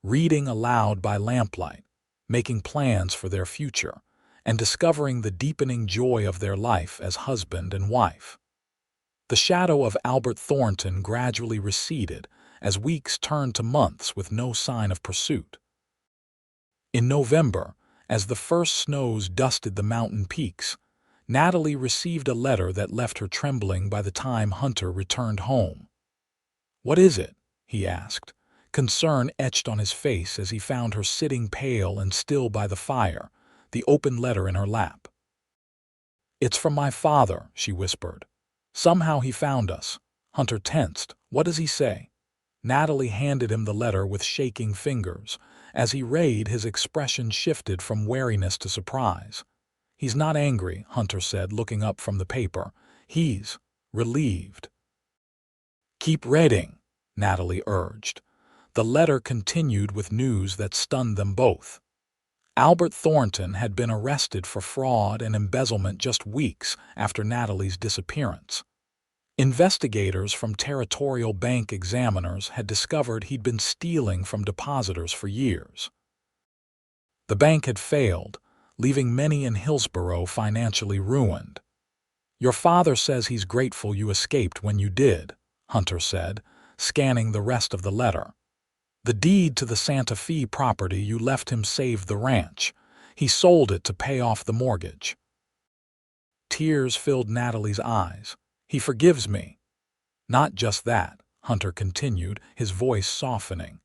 reading aloud by lamplight, making plans for their future, and discovering the deepening joy of their life as husband and wife. The shadow of Albert Thornton gradually receded as weeks turned to months with no sign of pursuit. In November, as the first snows dusted the mountain peaks, Natalie received a letter that left her trembling by the time Hunter returned home. "What is it?" he asked, concern etched on his face as he found her sitting pale and still by the fire, the open letter in her lap. "It's from my father," she whispered. "Somehow he found us." Hunter tensed. "What does he say?" Natalie handed him the letter with shaking fingers. As he read, his expression shifted from wariness to surprise. "He's not angry," Hunter said, looking up from the paper. "He's relieved." "Keep reading," Natalie urged. The letter continued with news that stunned them both. Albert Thornton had been arrested for fraud and embezzlement just weeks after Natalie's disappearance. Investigators from territorial bank examiners had discovered he'd been stealing from depositors for years. The bank had failed, leaving many in Hillsborough financially ruined. "Your father says he's grateful you escaped when you did," Hunter said, scanning the rest of the letter. "The deed to the Santa Fe property you left him saved the ranch. He sold it to pay off the mortgage." Tears filled Natalie's eyes. "He forgives me." "Not just that," Hunter continued, his voice softening.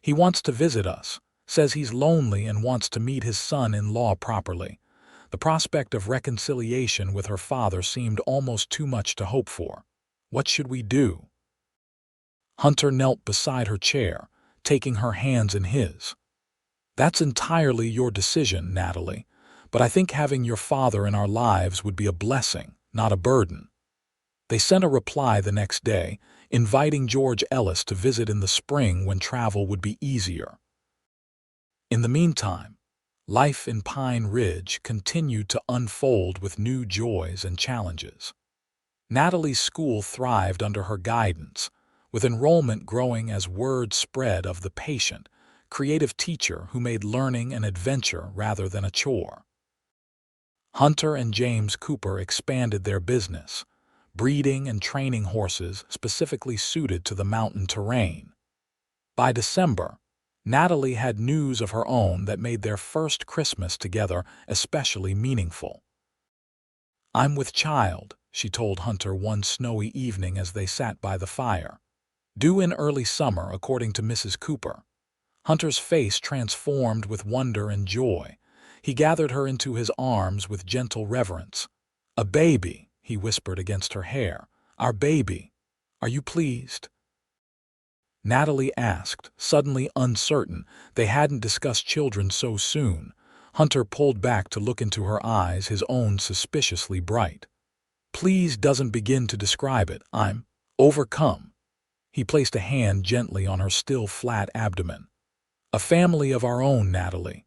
"He wants to visit us, says he's lonely and wants to meet his son-in-law properly." The prospect of reconciliation with her father seemed almost too much to hope for. "What should we do?" Hunter knelt beside her chair, taking her hands in his. "That's entirely your decision, Natalie, but I think having your father in our lives would be a blessing, not a burden." They sent a reply the next day, inviting George Ellis to visit in the spring when travel would be easier. In the meantime, life in Pine Ridge continued to unfold with new joys and challenges. Natalie's school thrived under her guidance, with enrollment growing as word spread of the patient, creative teacher who made learning an adventure rather than a chore. Hunter and James Cooper expanded their business, breeding and training horses specifically suited to the mountain terrain. By December, Natalie had news of her own that made their first Christmas together especially meaningful. "I'm with child," she told Hunter one snowy evening as they sat by the fire. "Due in early summer, according to Mrs. Cooper." Hunter's face transformed with wonder and joy. He gathered her into his arms with gentle reverence. "A baby," he whispered against her hair. "Our baby. Are you pleased?" Natalie asked, suddenly uncertain. They hadn't discussed children so soon. Hunter pulled back to look into her eyes, his own suspiciously bright. "Please doesn't begin to describe it. I'm overcome." He placed a hand gently on her still flat abdomen. "A family of our own, Natalie.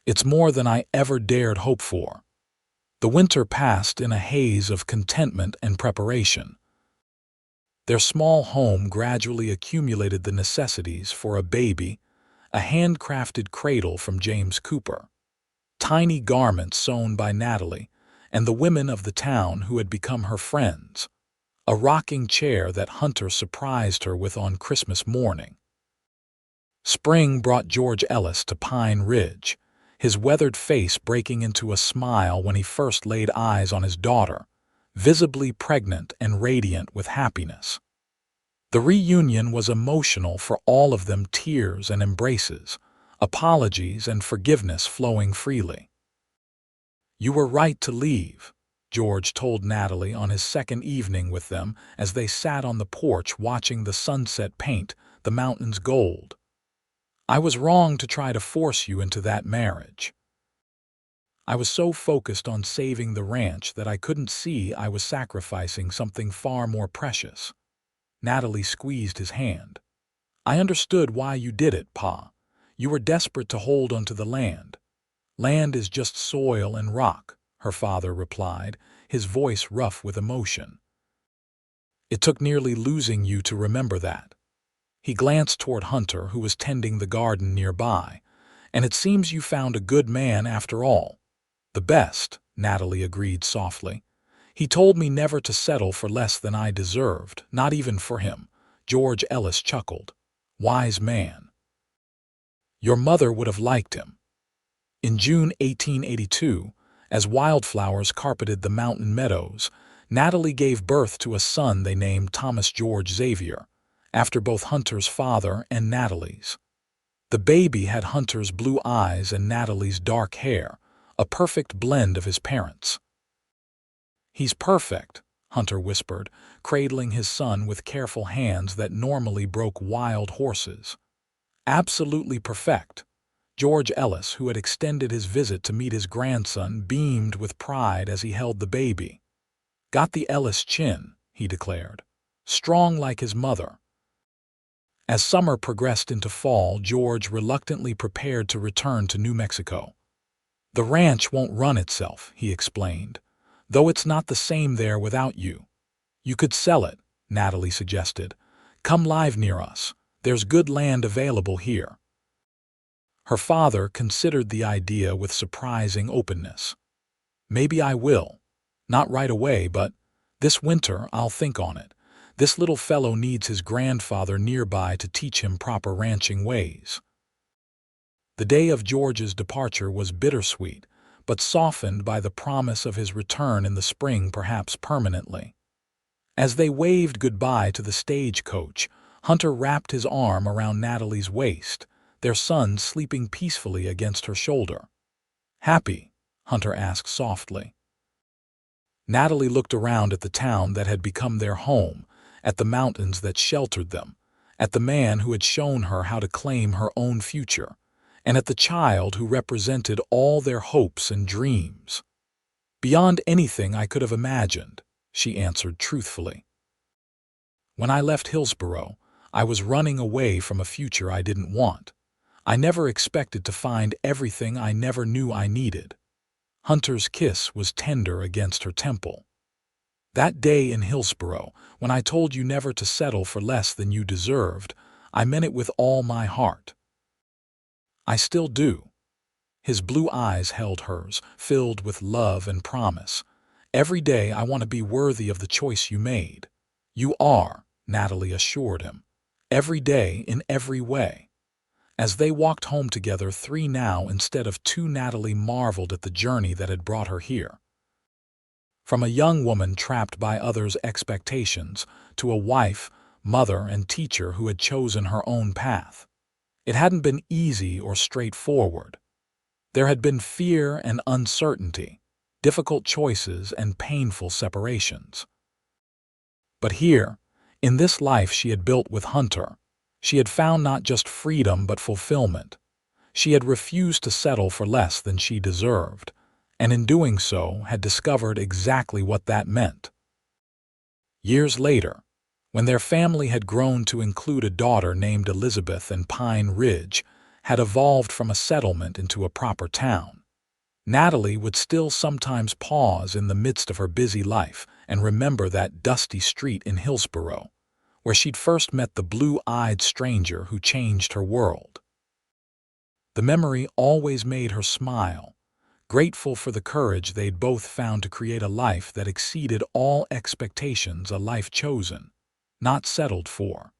It's more than I ever dared hope for." The winter passed in a haze of contentment and preparation. Their small home gradually accumulated the necessities for a baby, a handcrafted cradle from James Cooper, tiny garments sewn by Natalie and the women of the town who had become her friends, a rocking chair that Hunter surprised her with on Christmas morning. Spring brought George Ellis to Pine Ridge, his weathered face breaking into a smile when he first laid eyes on his daughter, visibly pregnant and radiant with happiness. The reunion was emotional for all of them, tears and embraces, apologies and forgiveness flowing freely. "You were right to leave," George told Natalie on his second evening with them as they sat on the porch watching the sunset paint the mountains gold. "I was wrong to try to force you into that marriage. I was so focused on saving the ranch that I couldn't see I was sacrificing something far more precious." Natalie squeezed his hand. "I understood why you did it, Pa. You were desperate to hold onto the land." "Land is just soil and rock," her father replied, his voice rough with emotion. "It took nearly losing you to remember that." He glanced toward Hunter, who was tending the garden nearby. "And it seems you found a good man after all." "The best," Natalie agreed softly. "He told me never to settle for less than I deserved, not even for him." George Ellis chuckled. "Wise man. Your mother would have liked him." In June 1882, as wildflowers carpeted the mountain meadows, Natalie gave birth to a son they named Thomas George Xavier, after both Hunter's father and Natalie's. The baby had Hunter's blue eyes and Natalie's dark hair, a perfect blend of his parents. "He's perfect," Hunter whispered, cradling his son with careful hands that normally broke wild horses. "Absolutely perfect." George Ellis, who had extended his visit to meet his grandson, beamed with pride as he held the baby. "Got the Ellis chin," he declared. "Strong like his mother." As summer progressed into fall, George reluctantly prepared to return to New Mexico. "The ranch won't run itself," he explained, "though it's not the same there without you." "You could sell it," Natalie suggested. "Come live near us. There's good land available here." Her father considered the idea with surprising openness. "Maybe I will. Not right away, but this winter I'll think on it. This little fellow needs his grandfather nearby to teach him proper ranching ways." The day of George's departure was bittersweet, but softened by the promise of his return in the spring, perhaps permanently. As they waved goodbye to the stagecoach, Hunter wrapped his arm around Natalie's waist, their son sleeping peacefully against her shoulder. "Happy?" Hunter asked softly. Natalie looked around at the town that had become their home, at the mountains that sheltered them, at the man who had shown her how to claim her own future, and at the child who represented all their hopes and dreams. "Beyond anything I could have imagined," she answered truthfully. "When I left Hillsborough, I was running away from a future I didn't want. I never expected to find everything I never knew I needed." Hunter's kiss was tender against her temple. "That day in Hillsborough, when I told you never to settle for less than you deserved, I meant it with all my heart. I still do." His blue eyes held hers, filled with love and promise. "Every day I want to be worthy of the choice you made." "You are," Natalie assured him. "Every day, in every way." As they walked home together, three now instead of two, Natalie marveled at the journey that had brought her here. From a young woman trapped by others' expectations to a wife, mother, and teacher who had chosen her own path. It hadn't been easy or straightforward. There had been fear and uncertainty, difficult choices and painful separations. But here, in this life she had built with Hunter, she had found not just freedom but fulfillment. She had refused to settle for less than she deserved, and in doing so had discovered exactly what that meant. Years later, when their family had grown to include a daughter named Elizabeth and Pine Ridge had evolved from a settlement into a proper town, Natalie would still sometimes pause in the midst of her busy life and remember that dusty street in Hillsborough, where she'd first met the blue-eyed stranger who changed her world. The memory always made her smile, grateful for the courage they'd both found to create a life that exceeded all expectations, a life chosen, not settled for.